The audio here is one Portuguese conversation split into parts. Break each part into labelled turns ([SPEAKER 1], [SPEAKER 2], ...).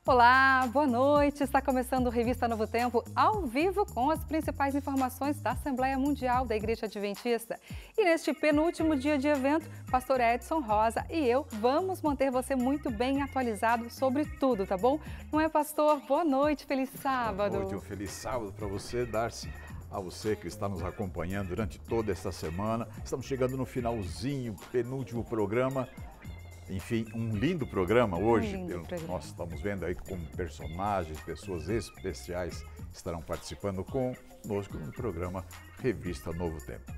[SPEAKER 1] Olá, boa noite. Está começando o Revista Novo Tempo ao vivo com as principais informações da Assembleia Mundial da Igreja Adventista. E neste penúltimo dia de evento, Pastor Edson Rosa e eu vamos manter você muito bem atualizado sobre tudo, tá bom? Não é, pastor? Boa noite, feliz sábado.
[SPEAKER 2] Boa noite, um feliz sábado para você, Darcy. A você que está nos acompanhando durante toda esta semana. Estamos chegando no finalzinho, penúltimo programa. Enfim, um lindo programa hoje. Nós estamos vendo aí como personagens, pessoas especiais estarão participando conosco no programa Revista Novo Tempo.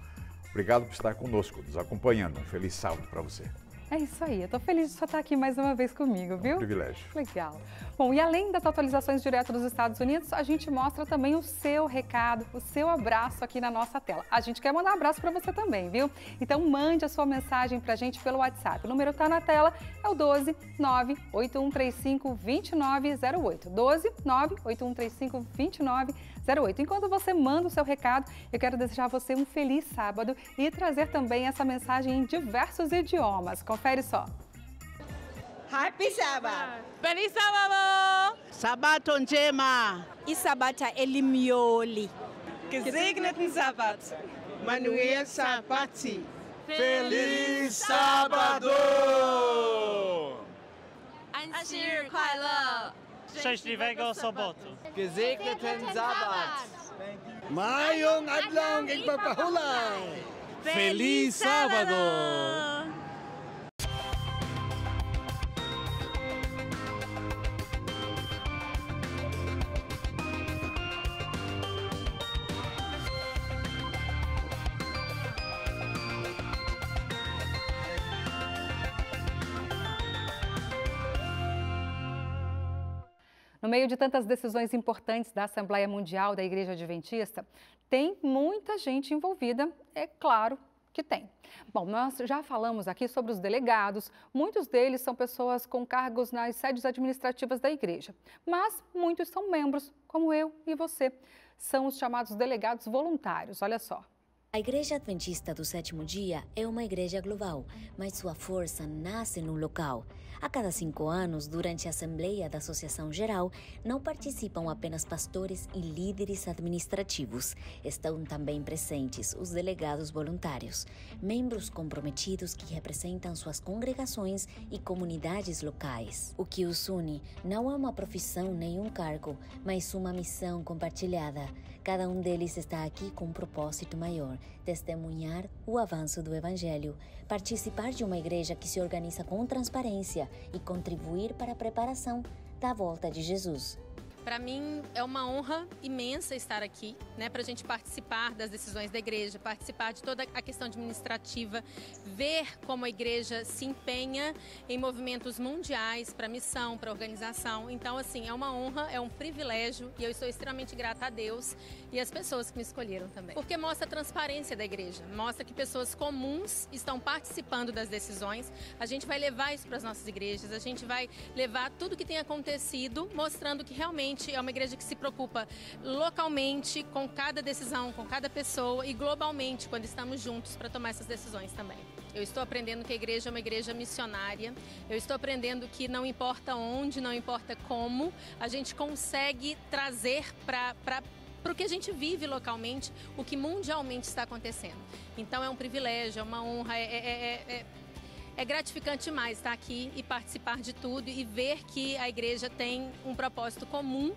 [SPEAKER 2] Obrigado por estar conosco, nos acompanhando. Um feliz sábado para você.
[SPEAKER 1] É isso aí, eu tô feliz de você estar aqui mais uma vez comigo, viu?
[SPEAKER 2] É um privilégio.
[SPEAKER 1] Legal. Bom, e além das atualizações direto dos Estados Unidos, a gente mostra também o seu recado, o seu abraço aqui na nossa tela. A gente quer mandar um abraço para você também, viu? Então mande a sua mensagem pra gente pelo WhatsApp. O número tá na tela, é o 12 98135 2908. 12 98135 2908. Enquanto você manda o seu recado, eu quero desejar a você um feliz sábado e trazer também essa mensagem em diversos idiomas. Confere só.
[SPEAKER 3] Happy Sabbath!
[SPEAKER 4] Feliz sábado!
[SPEAKER 3] Sabato njema!
[SPEAKER 4] Isabata elimioli.
[SPEAKER 3] Gesegneten Sabbat! Manuel Sabati!
[SPEAKER 5] Feliz sábado!
[SPEAKER 4] Anshir 快乐
[SPEAKER 6] Szczęśliwego sobotu!
[SPEAKER 5] Gesegneten Sabbat! Mayong adlaw igpagpahulay!
[SPEAKER 6] Feliz sábado!
[SPEAKER 1] No meio de tantas decisões importantes da Assembleia Mundial da Igreja Adventista, tem muita gente envolvida, é claro que tem. Bom, nós já falamos aqui sobre os delegados, muitos deles são pessoas com cargos nas sedes administrativas da igreja, mas muitos são membros, como eu e você. São os chamados delegados voluntários, olha só.
[SPEAKER 7] A Igreja Adventista do Sétimo Dia é uma igreja global, mas sua força nasce num local. A cada 5 anos, durante a Assembleia da Associação Geral, não participam apenas pastores e líderes administrativos. Estão também presentes os delegados voluntários, membros comprometidos que representam suas congregações e comunidades locais. O que os une não é uma profissão nem um cargo, mas uma missão compartilhada. Cada um deles está aqui com um propósito maior: testemunhar o avanço do Evangelho, participar de uma igreja que se organiza com transparência e contribuir para a preparação da volta de Jesus.
[SPEAKER 8] Para mim é uma honra imensa estar aqui, para a gente participar das decisões da igreja, participar de toda a questão administrativa, ver como a igreja se empenha em movimentos mundiais para missão, para organização. Então, assim, é uma honra, é um privilégio e eu estou extremamente grata a Deus e às pessoas que me escolheram também. Porque mostra a transparência da igreja, mostra que pessoas comuns estão participando das decisões. A gente vai levar isso para as nossas igrejas, a gente vai levar tudo que tem acontecido, mostrando que realmente é uma igreja que se preocupa localmente com cada decisão, com cada pessoa e globalmente quando estamos juntos para tomar essas decisões também. Eu estou aprendendo que a igreja é uma igreja missionária, eu estou aprendendo que não importa onde, não importa como, a gente consegue trazer para o que a gente vive localmente, o que mundialmente está acontecendo. Então é um privilégio, é uma honra, é gratificante demais estar aqui e participar de tudo e ver que a igreja tem um propósito comum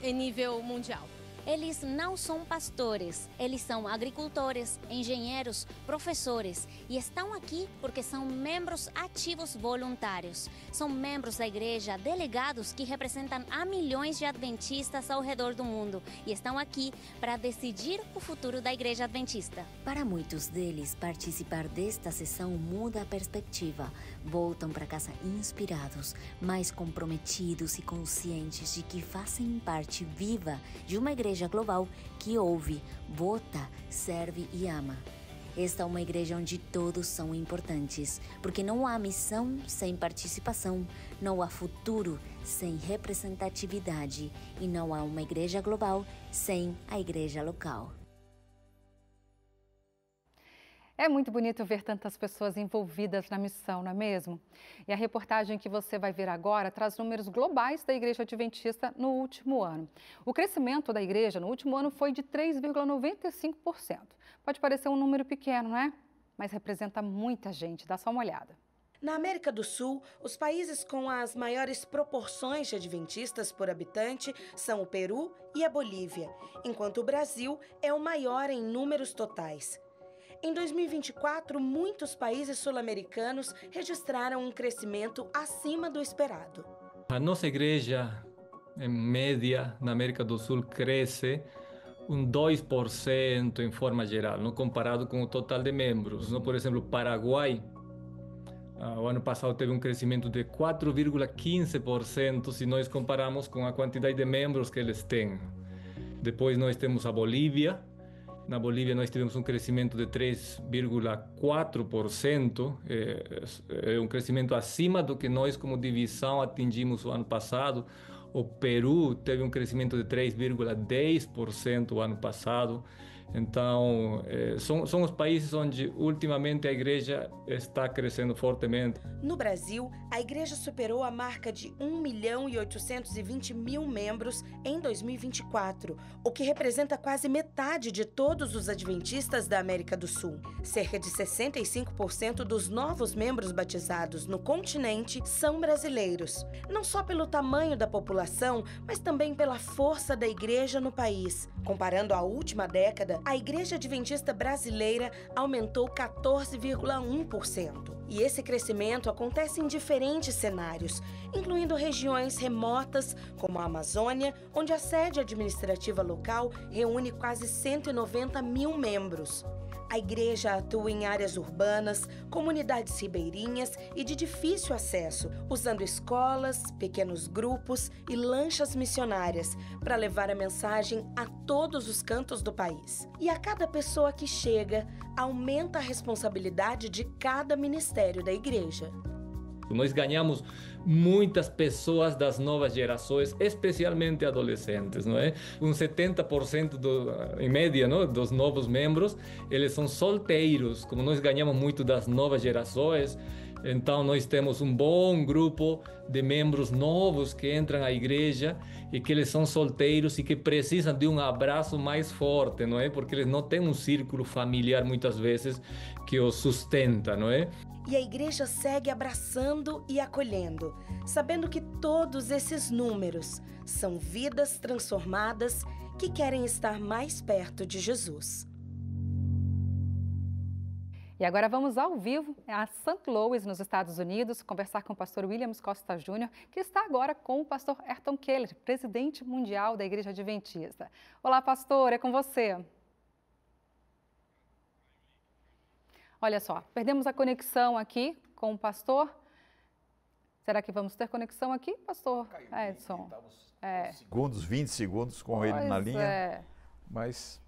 [SPEAKER 8] em nível mundial.
[SPEAKER 7] Eles não são pastores, eles são agricultores, engenheiros, professores e estão aqui porque são membros ativos voluntários. São membros da igreja, delegados que representam a milhões de adventistas ao redor do mundo e estão aqui para decidir o futuro da igreja adventista. Para muitos deles, participar desta sessão muda a perspectiva. Voltam para casa inspirados, mais comprometidos e conscientes de que fazem parte viva de uma igreja global que ouve, vota, serve e ama. Esta é uma igreja onde todos são importantes, porque não há missão sem participação, não há futuro sem representatividade e não há uma igreja global sem a igreja local.
[SPEAKER 1] É muito bonito ver tantas pessoas envolvidas na missão, não é mesmo? E a reportagem que você vai ver agora traz números globais da Igreja Adventista no último ano. O crescimento da igreja no último ano foi de 3,95%. Pode parecer um número pequeno, não é? Mas representa muita gente. Dá só uma olhada.
[SPEAKER 9] Na América do Sul, os países com as maiores proporções de adventistas por habitante são o Peru e a Bolívia, enquanto o Brasil é o maior em números totais. Em 2024, muitos países sul-americanos registraram um crescimento acima do esperado.
[SPEAKER 10] A nossa igreja, em média, na América do Sul, cresce 2% em forma geral, não comparado com o total de membros. Por exemplo, o Paraguai, o ano passado teve um crescimento de 4,15% se nós compararmos com a quantidade de membros que eles têm. Depois nós temos a Bolívia. Na Bolívia nós tivemos um crescimento de 3,4%, é um crescimento acima do que nós como divisão atingimos o ano passado. O Peru teve um crescimento de 3,10% o ano passado. Então, são os países onde ultimamente a igreja está crescendo fortemente.
[SPEAKER 9] No Brasil, a igreja superou a marca de 1.820.000 membros em 2024, o que representa quase metade de todos os adventistas da América do Sul. Cerca de 65% dos novos membros batizados no continente são brasileiros, não só pelo tamanho da população, mas também pela força da igreja no país. Comparando a última década, a Igreja Adventista Brasileira aumentou 14,1%. E esse crescimento acontece em diferentes cenários, incluindo regiões remotas, como a Amazônia, onde a sede administrativa local reúne quase 190.000 membros. A igreja atua em áreas urbanas, comunidades ribeirinhas e de difícil acesso, usando escolas, pequenos grupos e lanchas missionárias para levar a mensagem a todos os cantos do país. E a cada pessoa que chega, aumenta a responsabilidade de cada ministério da igreja.
[SPEAKER 10] Nós ganhamos muitas pessoas das novas gerações, especialmente adolescentes, não é? 70% em média, não, dos novos membros, eles são solteiros. Como nós ganhamos muito das novas gerações, então nós temos um bom grupo de membros novos que entram à igreja e que eles são solteiros e que precisam de um abraço mais forte, não é? Porque eles não têm um círculo familiar muitas vezes que os sustenta, não é?
[SPEAKER 9] E a igreja segue abraçando e acolhendo, sabendo que todos esses números são vidas transformadas que querem estar mais perto de Jesus.
[SPEAKER 1] E agora vamos ao vivo a St. Louis, nos Estados Unidos, conversar com o pastor Williams Costa Júnior, que está agora com o pastor Ayrton Keller, presidente mundial da Igreja Adventista. Olá, pastor, é com você. Olha só, perdemos a conexão aqui com o pastor. Será que vamos ter conexão aqui, pastor Edson?
[SPEAKER 2] Segundos, 20 segundos com ele na linha, mas...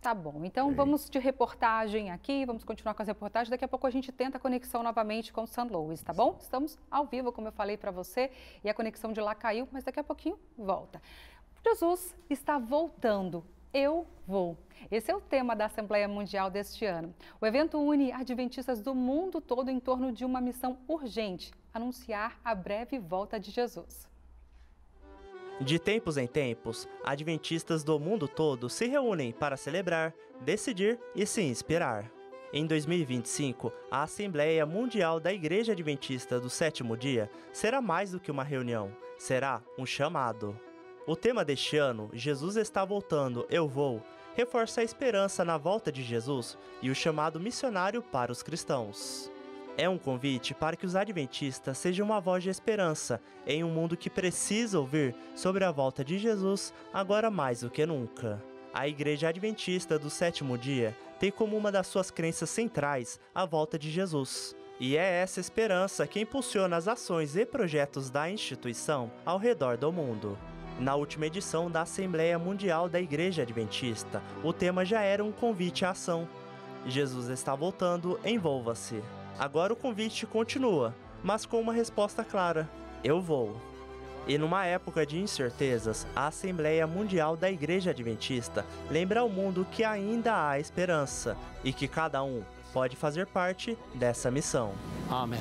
[SPEAKER 1] Tá bom, então vamos de reportagem aqui, vamos continuar com as reportagens. Daqui a pouco a gente tenta a conexão novamente com St. Louis, tá bom? Estamos ao vivo, como eu falei para você, e a conexão de lá caiu, mas daqui a pouquinho volta. Jesus está voltando. Eu vou. Esse é o tema da Assembleia Mundial deste ano. O evento une adventistas do mundo todo em torno de uma missão urgente: anunciar a breve volta de Jesus.
[SPEAKER 11] De tempos em tempos, adventistas do mundo todo se reúnem para celebrar, decidir e se inspirar. Em 2025, a Assembleia Mundial da Igreja Adventista do Sétimo Dia será mais do que uma reunião, será um chamado. O tema deste ano, Jesus está voltando, eu vou, reforça a esperança na volta de Jesus e o chamado missionário para os cristãos. É um convite para que os adventistas sejam uma voz de esperança em um mundo que precisa ouvir sobre a volta de Jesus agora mais do que nunca. A Igreja Adventista do Sétimo Dia tem como uma das suas crenças centrais a volta de Jesus. E é essa esperança que impulsiona as ações e projetos da instituição ao redor do mundo. Na última edição da Assembleia Mundial da Igreja Adventista, o tema já era um convite à ação. Jesus está voltando, envolva-se. Agora o convite continua, mas com uma resposta clara: eu vou. E numa época de incertezas, a Assembleia Mundial da Igreja Adventista lembra ao mundo que ainda há esperança e que cada um pode fazer parte dessa missão.
[SPEAKER 6] Amém.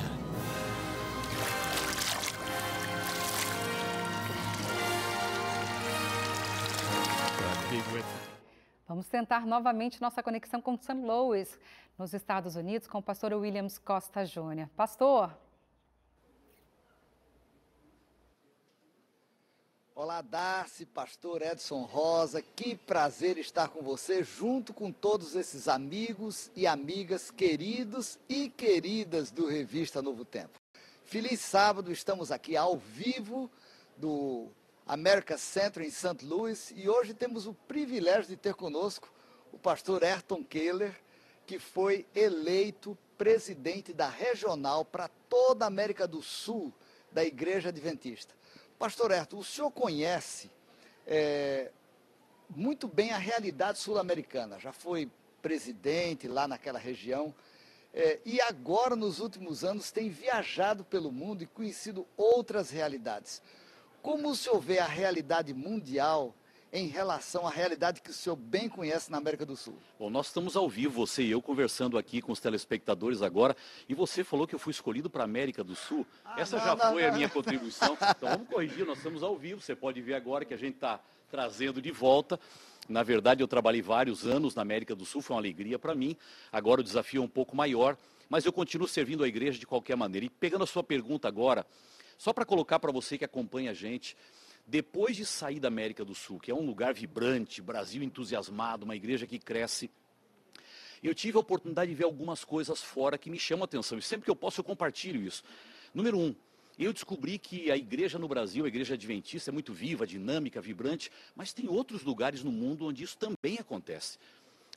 [SPEAKER 1] Vamos tentar novamente nossa conexão com St. Louis, nos Estados Unidos, com o pastor Williams Costa Júnior. Pastor.
[SPEAKER 12] Olá, Darcy, pastor Edson Rosa, que prazer estar com você, junto com todos esses amigos e amigas queridos e queridas do Revista Novo Tempo. Feliz sábado, estamos aqui ao vivo do America Center em St. Louis e hoje temos o privilégio de ter conosco o pastor Ayrton Keller, que foi eleito presidente da regional para toda a América do Sul da Igreja Adventista. Pastor Ayrton, o senhor conhece muito bem a realidade sul-americana, já foi presidente lá naquela região e agora, nos últimos anos, tem viajado pelo mundo e conhecido outras realidades. Como o senhor vê a realidade mundial em relação à realidade que o senhor bem conhece na América do Sul?
[SPEAKER 13] Bom, nós estamos ao vivo, você e eu, conversando aqui com os telespectadores agora, e você falou que eu fui escolhido para a América do Sul. Essa já foi a minha contribuição, então vamos corrigir, nós estamos ao vivo, você pode ver agora que a gente está trazendo de volta. Na verdade, eu trabalhei vários anos na América do Sul, foi uma alegria para mim, agora o desafio é um pouco maior, mas eu continuo servindo a igreja de qualquer maneira. E pegando a sua pergunta agora, só para colocar para você que acompanha a gente, depois de sair da América do Sul, que é um lugar vibrante, Brasil entusiasmado, uma igreja que cresce, eu tive a oportunidade de ver algumas coisas fora que me chamam a atenção. E sempre que eu posso, eu compartilho isso. Número 1, eu descobri que a igreja no Brasil, a igreja adventista, é muito viva, dinâmica, vibrante, mas tem outros lugares no mundo onde isso também acontece.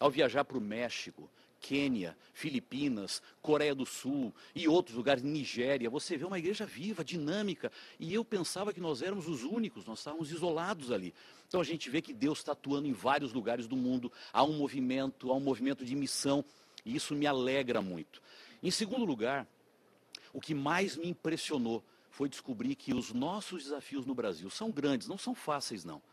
[SPEAKER 13] Ao viajar para o México, Quênia, Filipinas, Coreia do Sul e outros lugares, Nigéria, você vê uma igreja viva, dinâmica, e eu pensava que nós éramos os únicos, nós estávamos isolados ali. Então a gente vê que Deus está atuando em vários lugares do mundo, há um movimento de missão, e isso me alegra muito. Em segundo lugar, o que mais me impressionou foi descobrir que os nossos desafios no Brasil são grandes, não são fáceis não,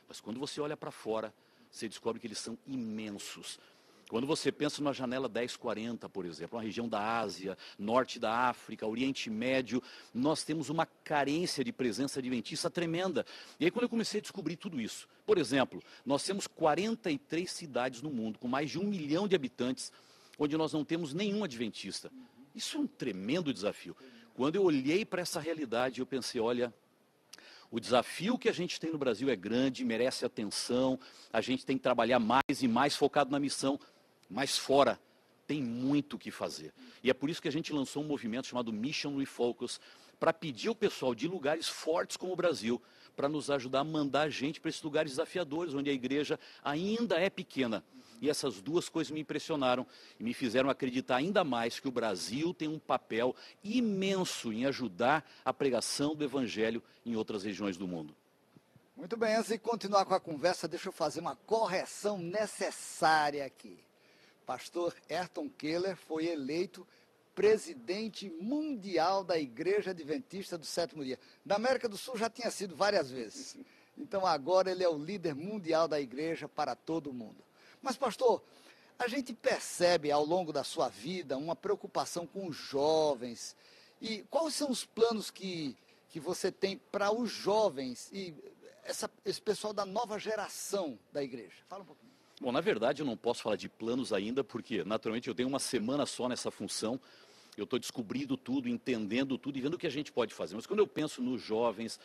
[SPEAKER 13] mas quando você olha para fora, você descobre que eles são imensos. Quando você pensa na janela 1040, por exemplo, uma região da Ásia, norte da África, Oriente Médio, nós temos uma carência de presença adventista tremenda. E aí quando eu comecei a descobrir tudo isso, por exemplo, nós temos 43 cidades no mundo, com mais de 1 milhão de habitantes, onde nós não temos nenhum adventista. Isso é um tremendo desafio. Quando eu olhei para essa realidade, eu pensei, olha, o desafio que a gente tem no Brasil é grande, merece atenção, a gente tem que trabalhar mais e mais focado na missão, mas fora tem muito o que fazer. E é por isso que a gente lançou um movimento chamado Mission Refocus, para pedir ao pessoal de lugares fortes como o Brasil, para nos ajudar a mandar gente para esses lugares desafiadores, onde a igreja ainda é pequena. E essas duas coisas me impressionaram e me fizeram acreditar ainda mais que o Brasil tem um papel imenso em ajudar a pregação do Evangelho em outras regiões do mundo.
[SPEAKER 12] Muito bem, antes de continuar com a conversa, deixa eu fazer uma correção necessária aqui. Pastor Ayrton Keller foi eleito presidente mundial da Igreja Adventista do Sétimo Dia. Da América do Sul já tinha sido várias vezes. Então agora ele é o líder mundial da igreja para todo o mundo. Mas, pastor, a gente percebe ao longo da sua vida uma preocupação com os jovens. E quais são os planos que você tem para os jovens e esse pessoal da nova geração da igreja? Fala um pouquinho.
[SPEAKER 13] Bom, na verdade eu não posso falar de planos ainda, porque naturalmente eu tenho uma semana só nessa função. Eu estou descobrindo tudo, entendendo tudo e vendo o que a gente pode fazer. Mas quando eu penso nos jovens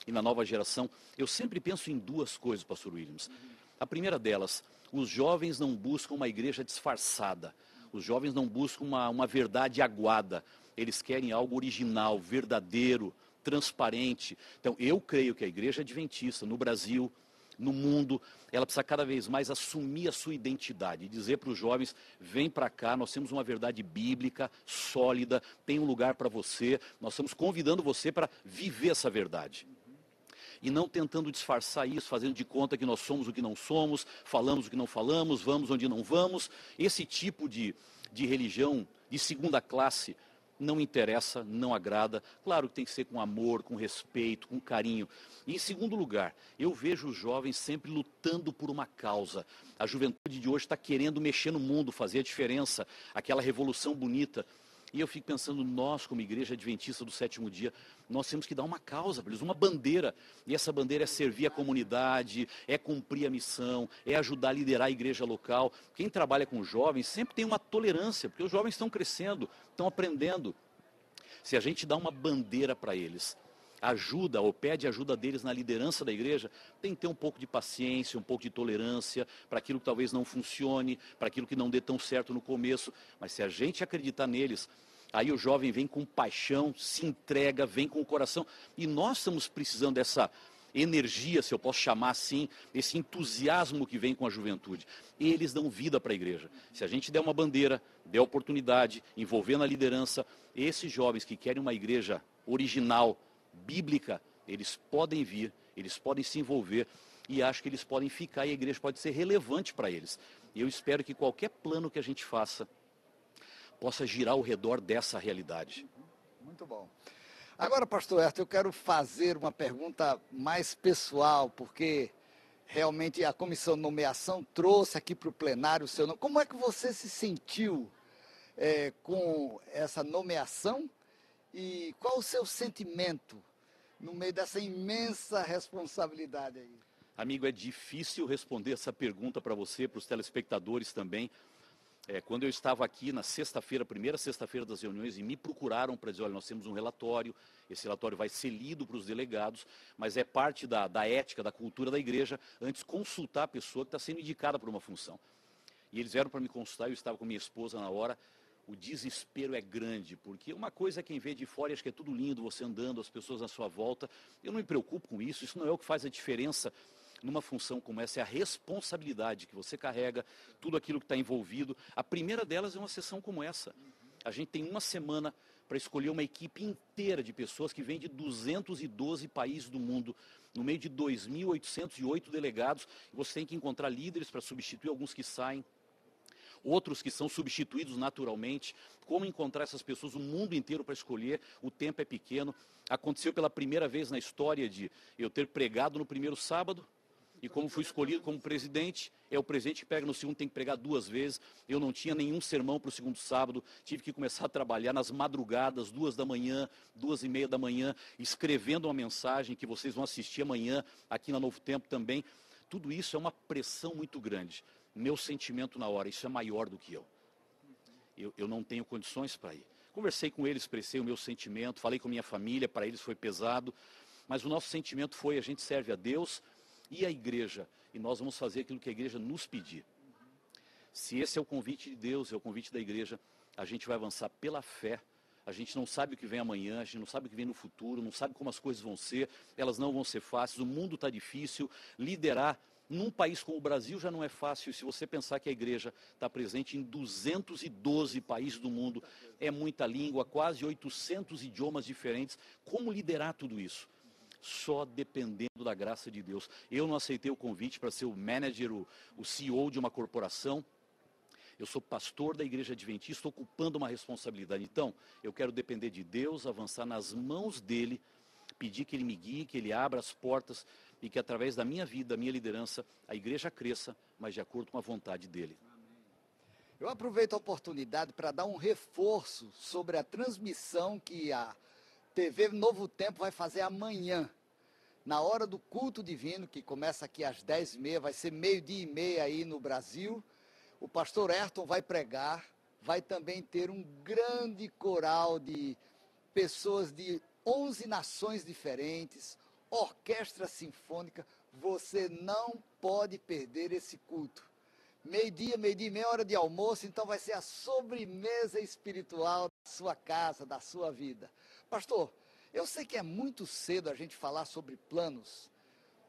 [SPEAKER 13] e na nova geração, eu sempre penso em duas coisas, pastor Williams. A primeira delas, os jovens não buscam uma igreja disfarçada. Os jovens não buscam uma verdade aguada. Eles querem algo original, verdadeiro, transparente. Então, eu creio que a igreja adventista no Brasil, no mundo, ela precisa cada vez mais assumir a sua identidade e dizer para os jovens, vem para cá, nós temos uma verdade bíblica, sólida, tem um lugar para você, nós estamos convidando você para viver essa verdade. E não tentando disfarçar isso, fazendo de conta que nós somos o que não somos, falamos o que não falamos, vamos onde não vamos. Esse tipo de religião de segunda classe não interessa, não agrada. Claro que tem que ser com amor, com respeito, com carinho. E em segundo lugar, eu vejo os jovens sempre lutando por uma causa. A juventude de hoje está querendo mexer no mundo, fazer a diferença, aquela revolução bonita. E eu fico pensando, nós como Igreja Adventista do Sétimo Dia, nós temos que dar uma causa para eles, uma bandeira. E essa bandeira é servir a comunidade, é cumprir a missão, é ajudar a liderar a igreja local. Quem trabalha com jovens sempre tem uma tolerância, porque os jovens estão crescendo, estão aprendendo. Se a gente dá uma bandeira para eles, ajuda ou pede ajuda deles na liderança da igreja, tem que ter um pouco de paciência, um pouco de tolerância para aquilo que talvez não funcione, para aquilo que não dê tão certo no começo. Mas se a gente acreditar neles, aí o jovem vem com paixão, se entrega, vem com o coração. E nós estamos precisando dessa energia, se eu posso chamar assim, esse entusiasmo que vem com a juventude. Eles dão vida para a igreja. Se a gente der uma bandeira, der oportunidade, envolvendo a liderança, esses jovens que querem uma igreja original, bíblica, eles podem vir, eles podem se envolver e acho que eles podem ficar e a igreja pode ser relevante para eles. E eu espero que qualquer plano que a gente faça possa girar ao redor dessa realidade.
[SPEAKER 12] Muito bom. Agora, pastor Ayrton, eu quero fazer uma pergunta mais pessoal, porque realmente a comissão de nomeação trouxe aqui para o plenário o seu nome. Como é que você se sentiu com essa nomeação? E qual o seu sentimento no meio dessa imensa responsabilidade aí?
[SPEAKER 13] Amigo, é difícil responder essa pergunta para você, para os telespectadores também. Quando eu estava aqui na sexta-feira, primeira sexta-feira das reuniões, e me procuraram para dizer, olha, nós temos um relatório, esse relatório vai ser lido para os delegados, mas é parte da ética, da cultura da igreja, antes consultar a pessoa que está sendo indicada por uma função. E eles vieram para me consultar, eu estava com minha esposa na hora. O desespero é grande, porque uma coisa é quem vê de fora e acha que é tudo lindo, você andando, as pessoas na sua volta. Eu não me preocupo com isso, isso não é o que faz a diferença numa função como essa, é a responsabilidade que você carrega, tudo aquilo que está envolvido. A primeira delas é uma sessão como essa. A gente tem uma semana para escolher uma equipe inteira de pessoas que vêm de 212 países do mundo, no meio de 2.808 delegados. Você tem que encontrar líderes para substituir alguns que saem, outros que são substituídos naturalmente. Como encontrar essas pessoas, o mundo inteiro para escolher, o tempo é pequeno. Aconteceu pela primeira vez na história de eu ter pregado no primeiro sábado, e como fui escolhido como presidente, é o presidente que pega no segundo, tem que pregar 2 vezes. Eu não tinha nenhum sermão para o segundo sábado, tive que começar a trabalhar nas madrugadas, 2 da manhã, 2h30 da manhã, escrevendo uma mensagem que vocês vão assistir amanhã, aqui na Novo Tempo também. Tudo isso é uma pressão muito grande. Meu sentimento na hora, isso é maior do que eu. Eu não tenho condições para ir. Conversei com eles, expressei o meu sentimento, falei com minha família, para eles foi pesado, mas o nosso sentimento foi, a gente serve a Deus e a igreja, e nós vamos fazer aquilo que a igreja nos pedir. Se esse é o convite de Deus, é o convite da igreja, a gente vai avançar pela fé. A gente não sabe o que vem amanhã, a gente não sabe o que vem no futuro, não sabe como as coisas vão ser, elas não vão ser fáceis, o mundo está difícil, liderar num país como o Brasil já não é fácil. Se você pensar que a igreja está presente em 212 países do mundo, é muita língua, quase 800 idiomas diferentes, como liderar tudo isso? Só dependendo da graça de Deus. Eu não aceitei o convite para ser o manager, o CEO de uma corporação. Eu sou pastor da Igreja Adventista, estou ocupando uma responsabilidade. Então, eu quero depender de Deus, avançar nas mãos dEle, pedir que Ele me guie, que Ele abra as portas e que através da minha vida, da minha liderança, a igreja cresça, mas de acordo com a vontade dEle.
[SPEAKER 12] Eu aproveito a oportunidade para dar um reforço sobre a transmissão que a TV Novo Tempo vai fazer amanhã, na hora do culto divino, que começa aqui às 10h30, vai ser 12h30 aí no Brasil. O pastor Ayrton vai pregar, vai também ter um grande coral de pessoas de 11 nações diferentes, orquestra sinfônica. Você não pode perder esse culto. Meio-dia e meia, hora de almoço, então vai ser a sobremesa espiritual da sua casa, da sua vida. Pastor, eu sei que é muito cedo a gente falar sobre planos,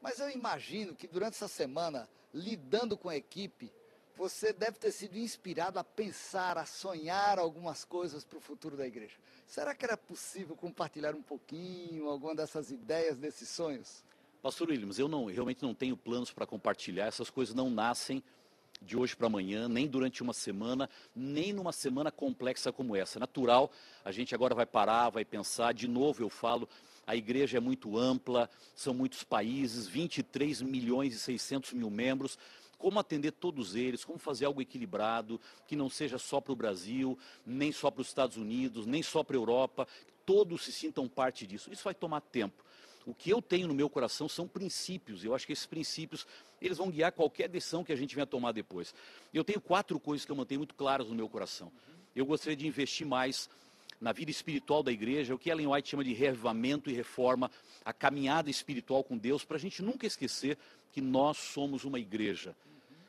[SPEAKER 12] mas eu imagino que durante essa semana, lidando com a equipe, você deve ter sido inspirado a pensar, a sonhar algumas coisas para o futuro da igreja. Será que era possível compartilhar um pouquinho alguma dessas ideias, desses sonhos?
[SPEAKER 13] Pastor Williams, eu realmente não tenho planos para compartilhar, essas coisas não nascem de hoje para amanhã, nem durante uma semana, nem numa semana complexa como essa. Natural, a gente agora vai parar, vai pensar, de novo eu falo, a igreja é muito ampla, são muitos países, 23 milhões e 600 mil membros. Como atender todos eles, como fazer algo equilibrado, que não seja só para o Brasil, nem só para os Estados Unidos, nem só para a Europa, todos se sintam parte disso. Isso vai tomar tempo. O que eu tenho no meu coração são princípios, eu acho que esses princípios, eles vão guiar qualquer decisão que a gente venha tomar depois. Eu tenho 4 coisas que eu mantenho muito claras no meu coração. Eu gostaria de investir mais na vida espiritual da igreja, o que Ellen White chama de reavivamento e reforma, a caminhada espiritual com Deus, para a gente nunca esquecer que nós somos uma igreja.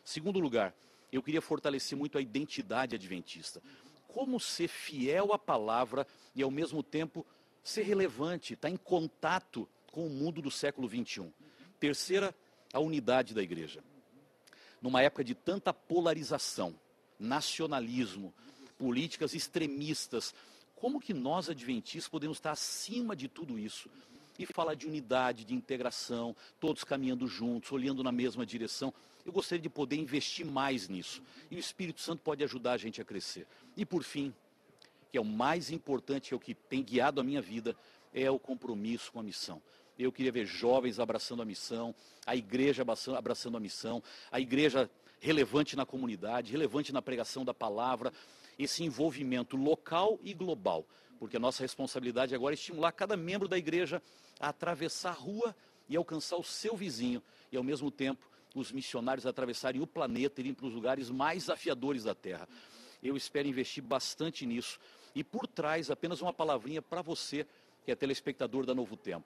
[SPEAKER 13] Segundo lugar, eu queria fortalecer muito a identidade adventista. Como ser fiel à palavra e ao mesmo tempo ser relevante, estar em contato com o mundo do século XXI. Terceira, a unidade da igreja. Numa época de tanta polarização, nacionalismo, políticas extremistas, como que nós adventistas podemos estar acima de tudo isso? E falar de unidade, de integração, todos caminhando juntos, olhando na mesma direção. Eu gostaria de poder investir mais nisso. E o Espírito Santo pode ajudar a gente a crescer. E por fim, que é o mais importante, é o que tem guiado a minha vida, é o compromisso com a missão. Eu queria ver jovens abraçando a missão, a igreja abraçando a missão, a igreja relevante na comunidade, relevante na pregação da palavra, esse envolvimento local e global. Porque a nossa responsabilidade agora é estimular cada membro da igreja a atravessar a rua e alcançar o seu vizinho. E ao mesmo tempo, os missionários atravessarem o planeta, irem para os lugares mais desafiadores da Terra. Eu espero investir bastante nisso. E por trás, apenas uma palavrinha para você, que é telespectador da Novo Tempo.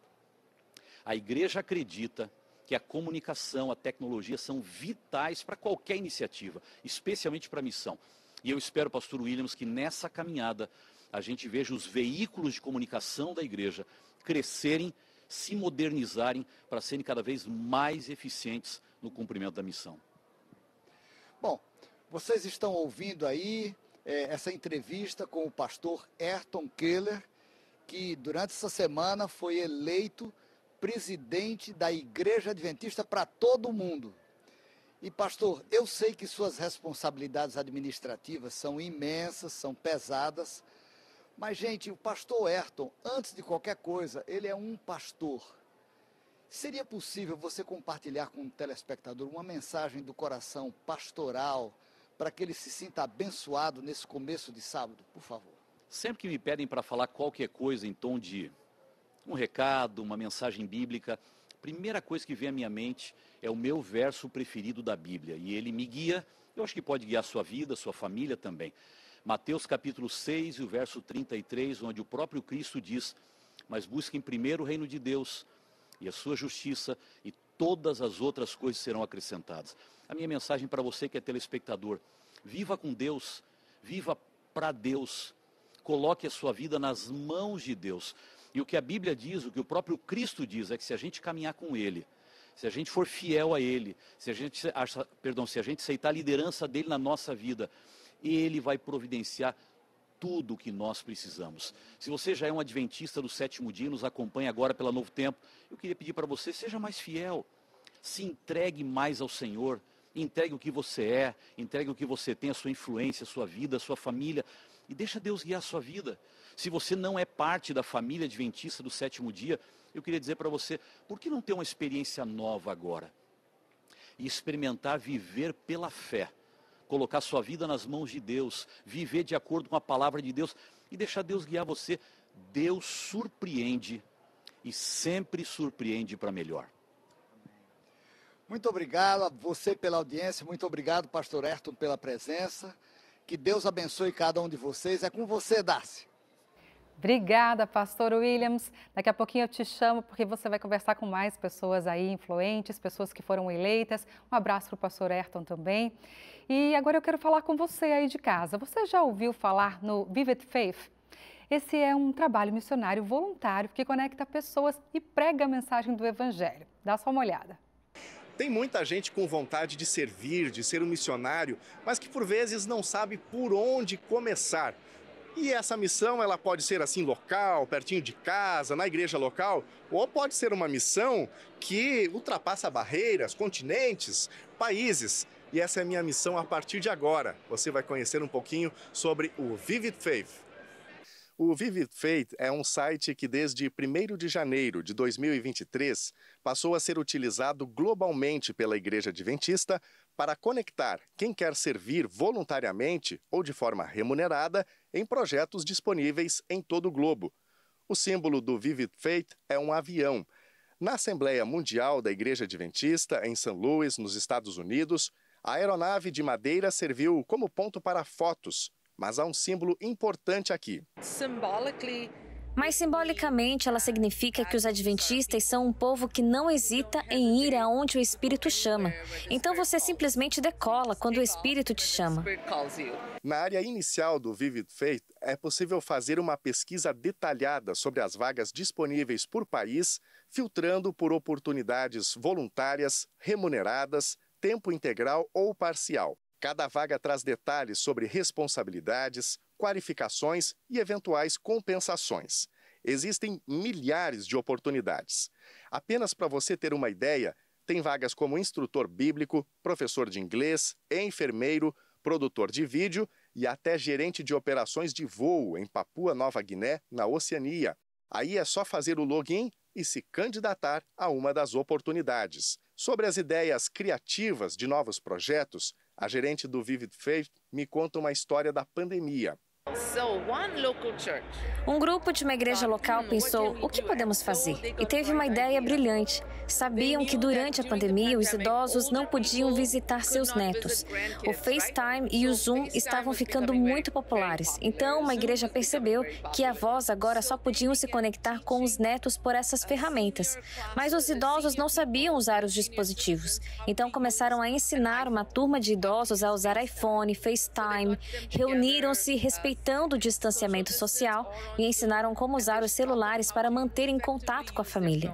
[SPEAKER 13] A igreja acredita que a comunicação, a tecnologia são vitais para qualquer iniciativa, especialmente para a missão. E eu espero, pastor Williams, que nessa caminhada a gente veja os veículos de comunicação da igreja crescerem, se modernizarem para serem cada vez mais eficientes no cumprimento da missão.
[SPEAKER 12] Bom, vocês estão ouvindo aí essa entrevista com o pastor Ayrton Keller, que durante essa semana foi eleito presidente da Igreja Adventista para todo o mundo. E pastor, eu sei que suas responsabilidades administrativas são imensas, são pesadas, mas gente, o pastor Ayrton, antes de qualquer coisa, ele é um pastor. Seria possível você compartilhar com o telespectador uma mensagem do coração pastoral para que ele se sinta abençoado nesse começo de sábado, por favor?
[SPEAKER 13] Sempre que me pedem para falar qualquer coisa em tom de um recado, uma mensagem bíblica, a primeira coisa que vem à minha mente é o meu verso preferido da Bíblia. E ele me guia, eu acho que pode guiar a sua vida, a sua família também. Mateus capítulo 6 e o verso 33, onde o próprio Cristo diz: mas busquem primeiro o reino de Deus e a sua justiça, e todas as outras coisas serão acrescentadas. A minha mensagem para você que é telespectador: viva com Deus, viva para Deus, coloque a sua vida nas mãos de Deus. E o que a Bíblia diz, o que o próprio Cristo diz, é que se a gente caminhar com Ele, se a gente for fiel a Ele, se a gente aceitar a liderança dEle na nossa vida, Ele vai providenciar tudo o que nós precisamos. Se você já é um adventista do sétimo dia e nos acompanha agora pela Novo Tempo, eu queria pedir para você, seja mais fiel, se entregue mais ao Senhor, entregue o que você é, entregue o que você tem, a sua influência, a sua vida, a sua família, e deixa Deus guiar a sua vida. Se você não é parte da família adventista do sétimo dia, eu queria dizer para você, por que não ter uma experiência nova agora? E experimentar viver pela fé, colocar sua vida nas mãos de Deus, viver de acordo com a palavra de Deus e deixar Deus guiar você. Deus surpreende e sempre surpreende para melhor.
[SPEAKER 12] Muito obrigado a você pela audiência, muito obrigado, pastor Ayrton, pela presença. Que Deus abençoe cada um de vocês. É com você, Darcy.
[SPEAKER 1] Obrigada, pastor Williams. Daqui a pouquinho eu te chamo porque você vai conversar com mais pessoas aí influentes, pessoas que foram eleitas. Um abraço para o pastor Ayrton também. E agora eu quero falar com você aí de casa. Você já ouviu falar no Vivid Faith? Esse é um trabalho missionário voluntário que conecta pessoas e prega a mensagem do Evangelho. Dá só uma olhada.
[SPEAKER 14] Tem muita gente com vontade de servir, de ser um missionário, mas que por vezes não sabe por onde começar. E essa missão, ela pode ser assim local, pertinho de casa, na igreja local, ou pode ser uma missão que ultrapassa barreiras, continentes, países. E essa é a minha missão a partir de agora. Você vai conhecer um pouquinho sobre o Vivid Faith. O Vivid Faith é um site que desde 1º de janeiro de 2023 passou a ser utilizado globalmente pela Igreja Adventista para conectar quem quer servir voluntariamente ou de forma remunerada em projetos disponíveis em todo o globo. O símbolo do Vivid Faith é um avião. Na Assembleia Mundial da Igreja Adventista, em St. Louis, nos Estados Unidos, a aeronave de madeira serviu como ponto para fotos, mas há um símbolo importante aqui.
[SPEAKER 15] Mas simbolicamente ela significa que os adventistas são um povo que não hesita em ir aonde o Espírito chama. Então você simplesmente decola quando o Espírito te chama.
[SPEAKER 14] Na área inicial do Vivid Faith, é possível fazer uma pesquisa detalhada sobre as vagas disponíveis por país, filtrando por oportunidades voluntárias, remuneradas, tempo integral ou parcial. Cada vaga traz detalhes sobre responsabilidades, qualificações e eventuais compensações. Existem milhares de oportunidades. Apenas para você ter uma ideia, tem vagas como instrutor bíblico, professor de inglês, enfermeiro, produtor de vídeo e até gerente de operações de voo em Papua Nova Guiné, na Oceania. Aí é só fazer o login e se candidatar a uma das oportunidades. Sobre as ideias criativas de novos projetos, a gerente do Vivid Faith me conta uma história da pandemia.
[SPEAKER 15] Um grupo de uma igreja local pensou, o que podemos fazer? E teve uma ideia brilhante. Sabiam que durante a pandemia os idosos não podiam visitar seus netos. O FaceTime e o Zoom estavam ficando muito populares. Então, uma igreja percebeu que avós agora só podiam se conectar com os netos por essas ferramentas. Mas os idosos não sabiam usar os dispositivos. Então, começaram a ensinar uma turma de idosos a usar iPhone, FaceTime, reuniram-se respeitando o distanciamento social e ensinaram como usar os celulares para manterem contato com a família.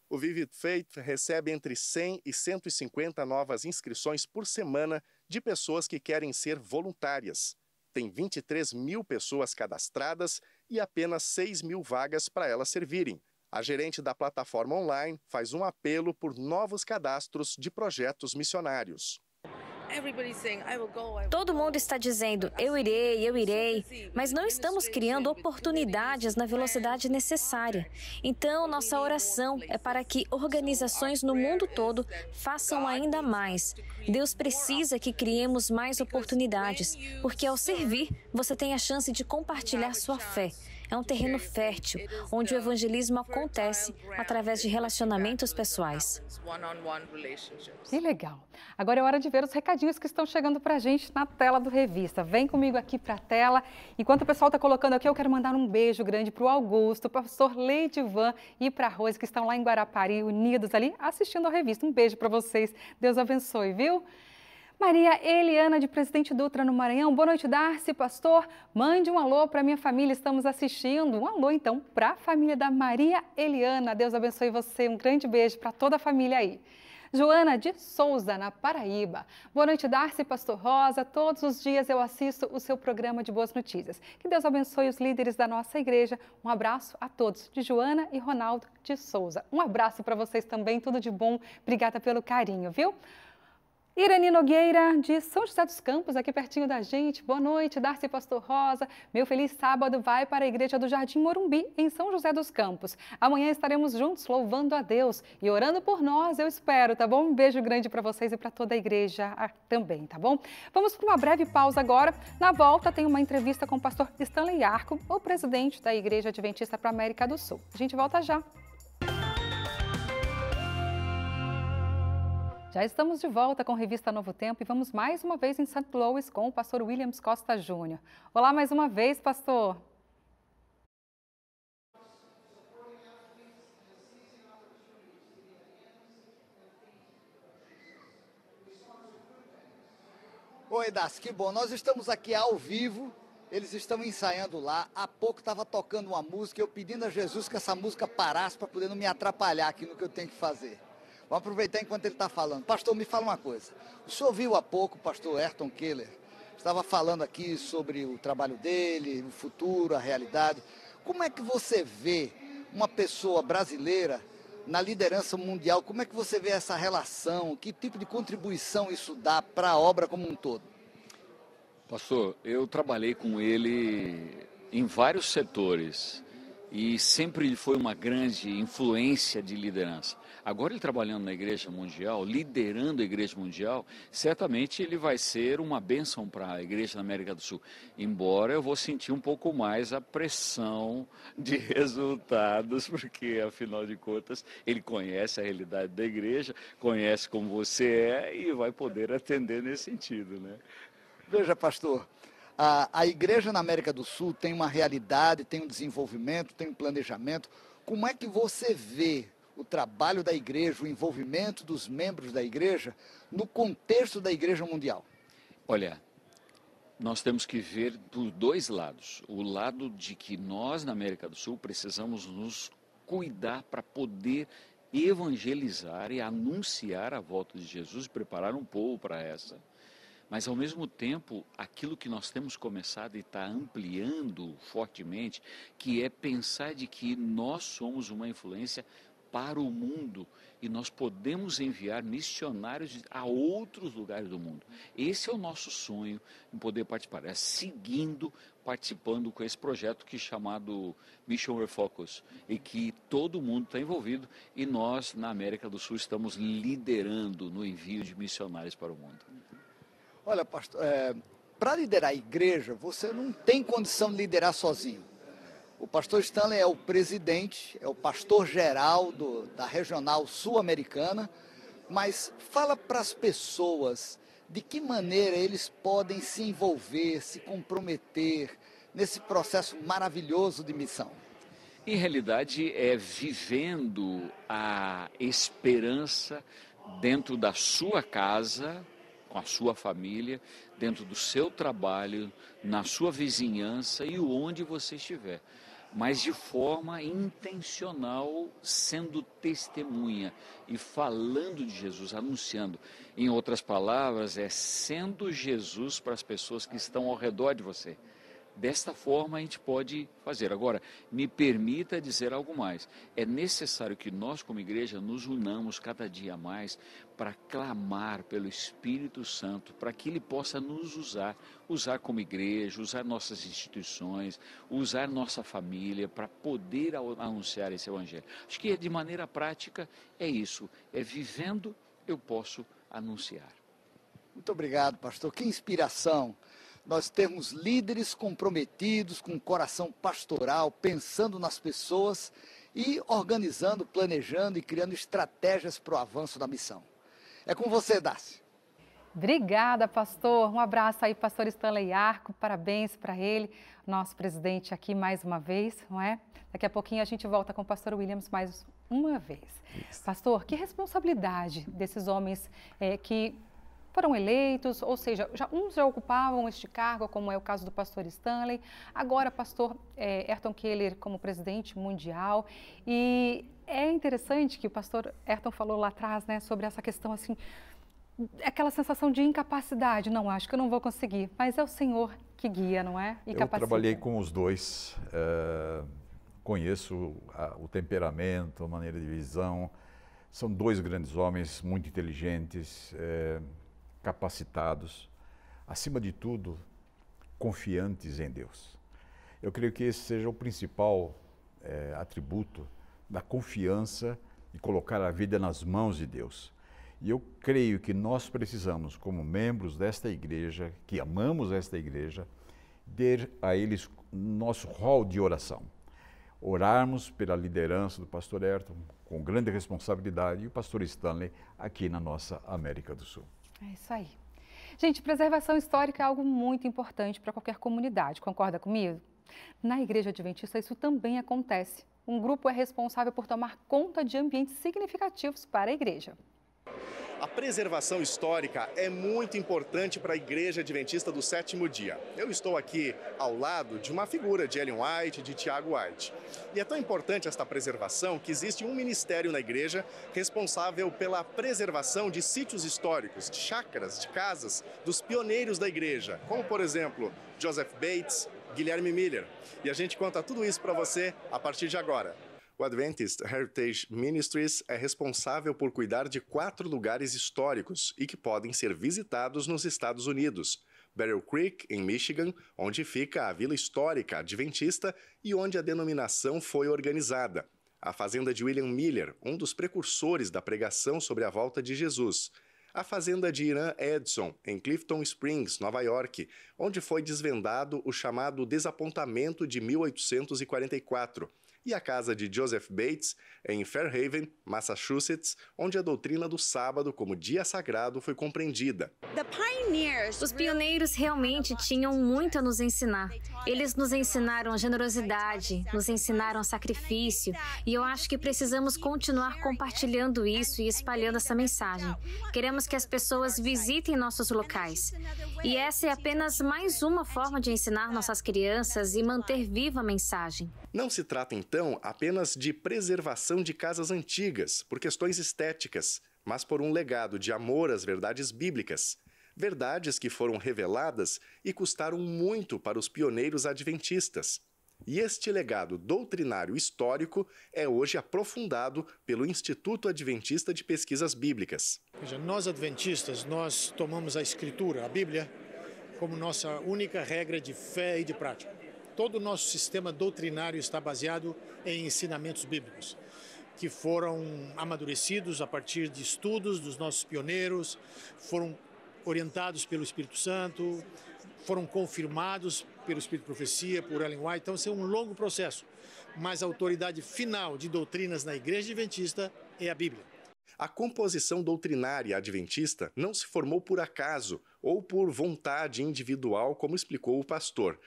[SPEAKER 14] O Vivid Faith recebe entre 100 e 150 novas inscrições por semana de pessoas que querem ser voluntárias. Tem 23 mil pessoas cadastradas e apenas 6 mil vagas para elas servirem. A gerente da plataforma online faz um apelo por novos cadastros de projetos missionários.
[SPEAKER 15] Todo mundo está dizendo, eu irei, mas não estamos criando oportunidades na velocidade necessária. Então, nossa oração é para que organizações no mundo todo façam ainda mais. Deus precisa que criemos mais oportunidades, porque ao servir, você tem a chance de compartilhar sua fé. É um terreno fértil, onde o evangelismo acontece através de relacionamentos pessoais.
[SPEAKER 1] Que legal! Agora é hora de ver os recadinhos que estão chegando para a gente na tela do Revista. Vem comigo aqui para a tela. Enquanto o pessoal está colocando aqui, eu quero mandar um beijo grande para o Augusto, para o pastor Leidivan e para a Rose, que estão lá em Guarapari, unidos ali, assistindo a Revista. Um beijo para vocês. Deus abençoe, viu? Maria Eliana, de Presidente Dutra, no Maranhão. Boa noite, Darcy, pastor. Mande um alô para minha família, estamos assistindo. Um alô, então, para a família da Maria Eliana. Deus abençoe você. Um grande beijo para toda a família aí. Joana de Souza, na Paraíba. Boa noite, Darcy, pastor Rosa. Todos os dias eu assisto o seu programa de Boas Notícias. Que Deus abençoe os líderes da nossa igreja. Um abraço a todos, de Joana e Ronaldo de Souza. Um abraço para vocês também, tudo de bom. Obrigada pelo carinho, viu? Irani Nogueira, de São José dos Campos, aqui pertinho da gente. Boa noite, Darcy, pastor Rosa. Meu feliz sábado vai para a Igreja do Jardim Morumbi, em São José dos Campos. Amanhã estaremos juntos louvando a Deus e orando por nós, eu espero, tá bom? Um beijo grande para vocês e para toda a igreja também, tá bom? Vamos para uma breve pausa agora. Na volta tem uma entrevista com o pastor Stanley Arco, o presidente da Igreja Adventista para a América do Sul. A gente volta já. Já estamos de volta com a Revista Novo Tempo e vamos mais uma vez em St. Louis com o pastor Williams Costa Júnior. Olá mais uma vez, pastor.
[SPEAKER 12] Oi, Darcy, que bom. Nós estamos aqui ao vivo, eles estão ensaiando lá. Há pouco estava tocando uma música, eu pedindo a Jesus que essa música parasse para poder não me atrapalhar aqui no que eu tenho que fazer. Vamos aproveitar enquanto ele está falando. Pastor, me fala uma coisa. O senhor viu há pouco o pastor Ayrton Keller, estava falando aqui sobre o trabalho dele, o futuro, a realidade. Como é que você vê uma pessoa brasileira na liderança mundial, como é que você vê essa relação? Que tipo de contribuição isso dá para a obra como um todo?
[SPEAKER 16] Pastor, eu trabalhei com ele em vários setores e sempre foi uma grande influência de liderança. Agora ele trabalhando na Igreja Mundial, liderando a Igreja Mundial, certamente ele vai ser uma bênção para a Igreja na América do Sul. Embora eu vou sentir um pouco mais a pressão de resultados, porque afinal de contas ele conhece a realidade da Igreja, conhece como você é e vai poder atender nesse sentido, né?
[SPEAKER 12] Veja, pastor, a Igreja na América do Sul tem uma realidade, tem um desenvolvimento, tem um planejamento. Como é que você vê o trabalho da igreja, o envolvimento dos membros da igreja no contexto da Igreja Mundial?
[SPEAKER 16] Olha, nós temos que ver por dois lados. O lado de que nós, na América do Sul, precisamos nos cuidar para poder evangelizar e anunciar a volta de Jesus, preparar um povo para essa. Mas, ao mesmo tempo, aquilo que nós temos começado e está ampliando fortemente, que é pensar de que nós somos uma influência para o mundo e nós podemos enviar missionários a outros lugares do mundo. Esse é o nosso sonho, em poder participar, participando com esse projeto que é chamado Mission Refocus, e que todo mundo está envolvido, e nós, na América do Sul, estamos liderando no envio de missionários para o mundo.
[SPEAKER 12] Olha, pastor, para liderar a igreja, você não tem condição de liderar sozinho. O pastor Stanley é o presidente, é o pastor geral da Regional Sul-Americana, mas fala para as pessoas de que maneira eles podem se envolver, se comprometer nesse processo maravilhoso de missão.
[SPEAKER 16] Em realidade, é vivendo a esperança dentro da sua casa, com a sua família, dentro do seu trabalho, na sua vizinhança e onde você estiver. Mas de forma intencional, sendo testemunha e falando de Jesus, anunciando. Em outras palavras, é sendo Jesus para as pessoas que estão ao redor de você. Desta forma a gente pode fazer. Agora, me permita dizer algo mais. É necessário que nós, como igreja, nos unamos cada dia mais para clamar pelo Espírito Santo, para que Ele possa nos usar como igreja, usar nossas instituições, usar nossa família para poder anunciar esse Evangelho. Acho que de maneira prática é isso, é vivendo eu posso anunciar.
[SPEAKER 12] Muito obrigado, pastor. Que inspiração nós temos líderes comprometidos com o coração pastoral, pensando nas pessoas e organizando, planejando e criando estratégias para o avanço da missão. É com você, Darcy.
[SPEAKER 1] Obrigada, pastor. Um abraço aí, pastor Stanley Arco. Parabéns para ele, nosso presidente aqui mais uma vez, não é? Daqui a pouquinho a gente volta com o pastor Williams mais uma vez. Isso. Pastor, que responsabilidade desses homens que foram eleitos, ou seja, uns já ocupavam este cargo, como é o caso do pastor Stanley, agora pastor Ayrton Keller como presidente mundial. E é interessante que o pastor Ayrton falou lá atrás, né, sobre essa questão assim, aquela sensação de incapacidade. Não, acho que eu não vou conseguir, mas é o Senhor que guia, não é? E
[SPEAKER 2] eu
[SPEAKER 1] capacita.
[SPEAKER 2] Trabalhei com os dois, conheço o temperamento, a maneira de visão. São dois grandes homens, muito inteligentes, capacitados, acima de tudo, confiantes em Deus. Eu creio que esse seja o principal atributo da confiança e colocar a vida nas mãos de Deus. E eu creio que nós precisamos, como membros desta igreja, que amamos esta igreja, dar a eles nosso rol de oração. Orarmos pela liderança do pastor Ayrton, com grande responsabilidade, e o pastor Stanley aqui na nossa América do Sul.
[SPEAKER 1] É isso aí. Gente, preservação histórica é algo muito importante para qualquer comunidade, concorda comigo? Na Igreja Adventista isso também acontece. Um grupo é responsável por tomar conta de ambientes significativos para a igreja.
[SPEAKER 14] A preservação histórica é muito importante para a Igreja Adventista do Sétimo Dia. Eu estou aqui ao lado de uma figura de Ellen White, de Tiago White. E é tão importante esta preservação que existe um ministério na igreja responsável pela preservação de sítios históricos, de chácaras, de casas, dos pioneiros da igreja, como por exemplo, Joseph Bates, Guilherme Miller. E a gente conta tudo isso para você a partir de agora. O Adventist Heritage Ministries é responsável por cuidar de 4 lugares históricos e que podem ser visitados nos Estados Unidos. Battle Creek, em Michigan, onde fica a Vila Histórica Adventista e onde a denominação foi organizada. A fazenda de William Miller, um dos precursores da pregação sobre a volta de Jesus. A fazenda de Hiram Edson, em Clifton Springs, Nova York, onde foi desvendado o chamado desapontamento de 1844. E a casa de Joseph Bates, em Fairhaven, Massachusetts, onde a doutrina do sábado como dia sagrado foi compreendida.
[SPEAKER 15] Os pioneiros realmente tinham muito a nos ensinar. Eles nos ensinaram generosidade, nos ensinaram sacrifício, e eu acho que precisamos continuar compartilhando isso e espalhando essa mensagem. Queremos que as pessoas visitem nossos locais. E essa é apenas mais uma forma de ensinar nossas crianças e manter viva a mensagem.
[SPEAKER 14] Não se trata, então, apenas de preservação de casas antigas, por questões estéticas, mas por um legado de amor às verdades bíblicas. Verdades que foram reveladas e custaram muito para os pioneiros adventistas. E este legado doutrinário histórico é hoje aprofundado pelo Instituto Adventista de Pesquisas Bíblicas.
[SPEAKER 17] Nós adventistas, nós tomamos a Escritura, a Bíblia, como nossa única regra de fé e de prática. Todo o nosso sistema doutrinário está baseado em ensinamentos bíblicos, que foram amadurecidos a partir de estudos dos nossos pioneiros, foram orientados pelo Espírito Santo, foram confirmados pelo Espírito de Profecia, por Ellen White. Então, isso é um longo processo, mas a autoridade final de doutrinas na Igreja Adventista é a Bíblia.
[SPEAKER 14] A composição doutrinária adventista não se formou por acaso ou por vontade individual, como explicou o pastor.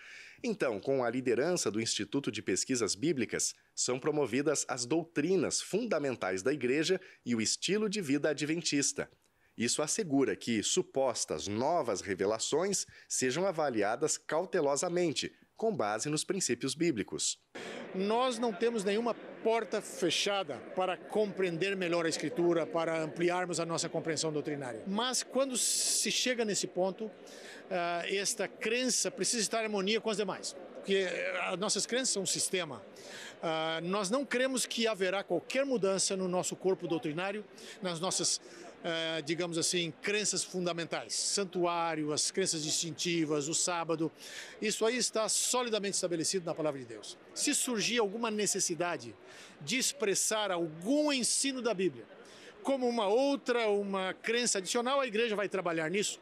[SPEAKER 14] Então, com a liderança do Instituto de Pesquisas Bíblicas, são promovidas as doutrinas fundamentais da Igreja e o estilo de vida adventista. Isso assegura que supostas novas revelações sejam avaliadas cautelosamente, com base nos princípios bíblicos.
[SPEAKER 17] Nós não temos nenhuma porta fechada para compreender melhor a Escritura, para ampliarmos a nossa compreensão doutrinária. Mas quando se chega nesse ponto, esta crença precisa estar em harmonia com as demais, porque as nossas crenças são um sistema. Nós não cremos que haverá qualquer mudança no nosso corpo doutrinário, nas nossas digamos assim, crenças fundamentais, santuário, as crenças distintivas, o sábado, isso aí está solidamente estabelecido na Palavra de Deus. Se surgir alguma necessidade de expressar algum ensino da Bíblia, como uma crença adicional, a igreja vai trabalhar nisso,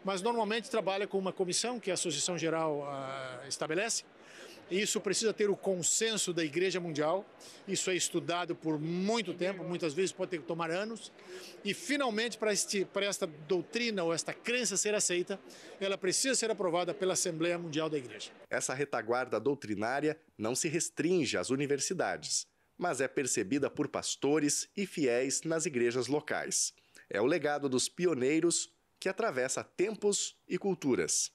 [SPEAKER 17] mas normalmente trabalha com uma comissão que a Associação Geral estabelece. Isso precisa ter o consenso da Igreja Mundial, isso é estudado por muito tempo, muitas vezes pode ter que tomar anos, e finalmente para esta doutrina ou esta crença ser aceita, ela precisa ser aprovada pela Assembleia Mundial da Igreja.
[SPEAKER 14] Essa retaguarda doutrinária não se restringe às universidades, mas é percebida por pastores e fiéis nas igrejas locais. É o legado dos pioneiros que atravessa tempos e culturas.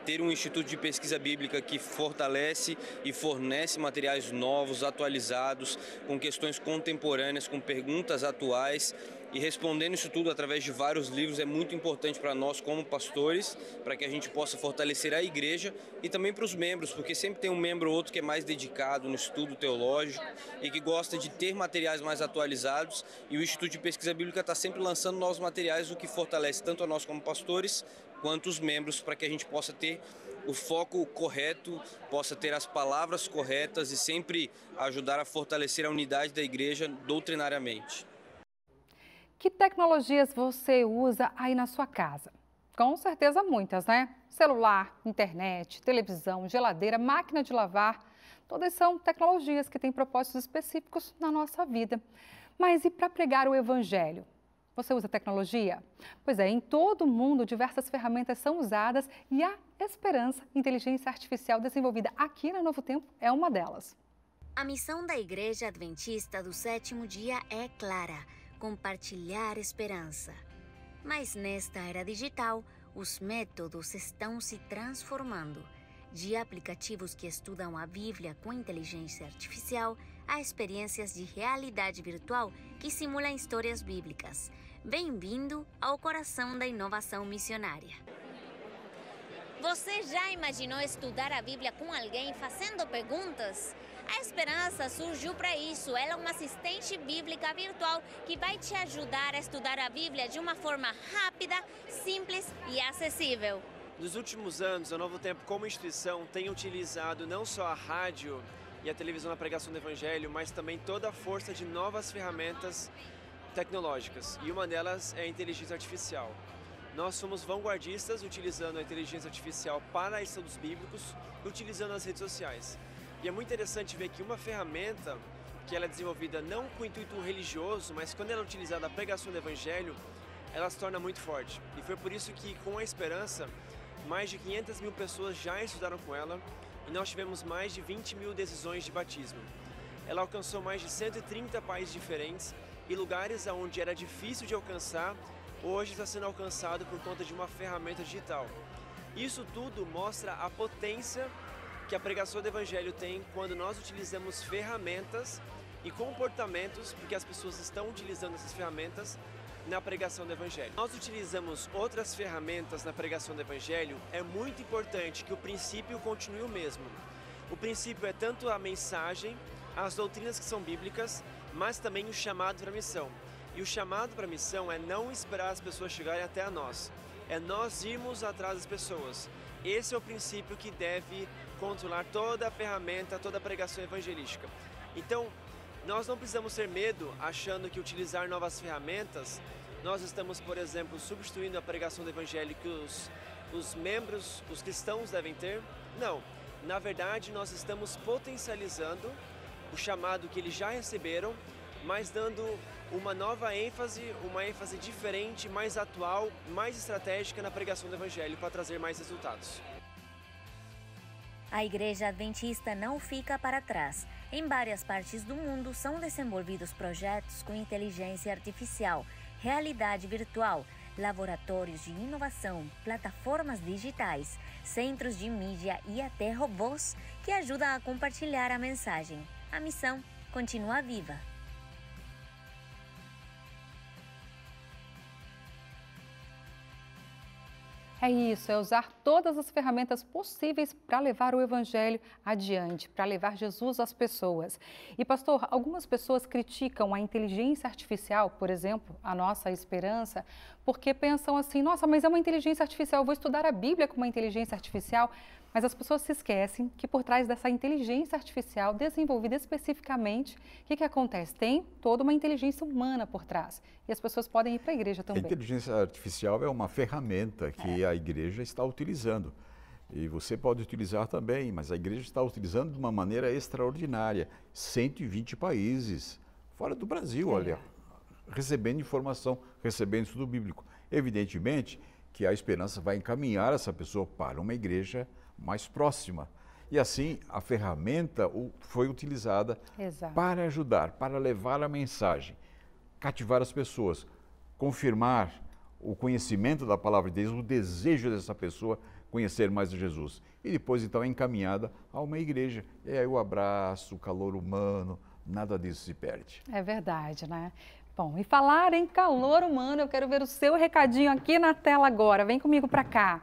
[SPEAKER 18] Ter um instituto de pesquisa bíblica que fortalece e fornece materiais novos, atualizados, com questões contemporâneas, com perguntas atuais e respondendo isso tudo através de vários livros é muito importante para nós como pastores, para que a gente possa fortalecer a igreja e também para os membros, porque sempre tem um membro ou outro que é mais dedicado no estudo teológico e que gosta de ter materiais mais atualizados, e o Instituto de Pesquisa Bíblica está sempre lançando novos materiais, o que fortalece tanto a nós como pastores quanto os membros, para que a gente possa ter o foco correto, possa ter as palavras corretas e sempre ajudar a fortalecer a unidade da igreja doutrinariamente.
[SPEAKER 1] Que tecnologias você usa aí na sua casa? Com certeza muitas, né? Celular, internet, televisão, geladeira, máquina de lavar, todas são tecnologias que têm propósitos específicos na nossa vida. Mas e para pregar o evangelho? Você usa tecnologia? Pois é, em todo o mundo diversas ferramentas são usadas e a Esperança, inteligência artificial desenvolvida aqui na Novo Tempo, é uma delas.
[SPEAKER 7] A missão da Igreja Adventista do Sétimo Dia é clara: compartilhar esperança. Mas nesta era digital, os métodos estão se transformando. De aplicativos que estudam a Bíblia com inteligência artificial a experiências de realidade virtual que simulam histórias bíblicas. Bem-vindo ao coração da inovação missionária. Você já imaginou estudar a Bíblia com alguém fazendo perguntas? A Esperança surgiu para isso. Ela é uma assistente bíblica virtual que vai te ajudar a estudar a Bíblia de uma forma rápida, simples e acessível.
[SPEAKER 19] Nos últimos anos, a Novo Tempo, como instituição, tem utilizado não só a rádio e a televisão na pregação do Evangelho, mas também toda a força de novas ferramentas tecnológicas. E uma delas é a inteligência artificial. Nós somos vanguardistas utilizando a inteligência artificial para estudos bíblicos, utilizando as redes sociais. E é muito interessante ver que uma ferramenta que ela é desenvolvida não com intuito religioso, mas quando ela é utilizada na pregação do Evangelho, ela se torna muito forte. E foi por isso que, com a Esperança, mais de 500 mil pessoas já estudaram com ela e nós tivemos mais de 20 mil decisões de batismo. Ela alcançou mais de 130 países diferentes e lugares onde era difícil de alcançar, hoje está sendo alcançado por conta de uma ferramenta digital. Isso tudo mostra a potência que a pregação do Evangelho tem quando nós utilizamos ferramentas e comportamentos, porque as pessoas estão utilizando essas ferramentas na pregação do Evangelho. Nós utilizamos outras ferramentas na pregação do Evangelho, é muito importante que o princípio continue o mesmo. O princípio é tanto a mensagem, as doutrinas que são bíblicas, mas também o chamado para a missão. E o chamado para a missão é não esperar as pessoas chegarem até nós, é nós irmos atrás das pessoas. Esse é o princípio que deve controlar toda a ferramenta, toda a pregação evangelística. Então, nós não precisamos ter medo achando que utilizar novas ferramentas, nós estamos, por exemplo, substituindo a pregação do Evangelho que os membros, os cristãos devem ter. Não, na verdade nós estamos potencializando o chamado que eles já receberam, mas dando uma nova ênfase, uma ênfase diferente, mais atual, mais estratégica na pregação do Evangelho para trazer mais resultados.
[SPEAKER 7] A Igreja Adventista não fica para trás. Em várias partes do mundo são desenvolvidos projetos com inteligência artificial, realidade virtual, laboratórios de inovação, plataformas digitais, centros de mídia e até robôs que ajudam a compartilhar a mensagem. A missão continua viva.
[SPEAKER 1] É isso, é usar todas as ferramentas possíveis para levar o Evangelho adiante, para levar Jesus às pessoas. E, pastor, algumas pessoas criticam a inteligência artificial, por exemplo, a nossa Esperança, porque pensam assim, nossa, mas é uma inteligência artificial, eu vou estudar a Bíblia com uma inteligência artificial. Mas as pessoas se esquecem que por trás dessa inteligência artificial desenvolvida especificamente, o que acontece? Tem toda uma inteligência humana por trás. E as pessoas podem ir para a igreja também.
[SPEAKER 2] A inteligência artificial é uma ferramenta que a igreja está utilizando. E você pode utilizar também, mas a igreja está utilizando de uma maneira extraordinária. 120 países, fora do Brasil, olha, recebendo informação, recebendo estudo bíblico. Evidentemente que a Esperança vai encaminhar essa pessoa para uma igreja mais próxima. E assim, a ferramenta foi utilizada para ajudar, para levar a mensagem, cativar as pessoas, confirmar o conhecimento da palavra de Deus, o desejo dessa pessoa conhecer mais de Jesus. E depois, então, é encaminhada a uma igreja. E aí o abraço, o calor humano, nada disso se perde.
[SPEAKER 1] É verdade, né? Bom, e falar em calor humano, eu quero ver o seu recadinho aqui na tela agora. Vem comigo para cá.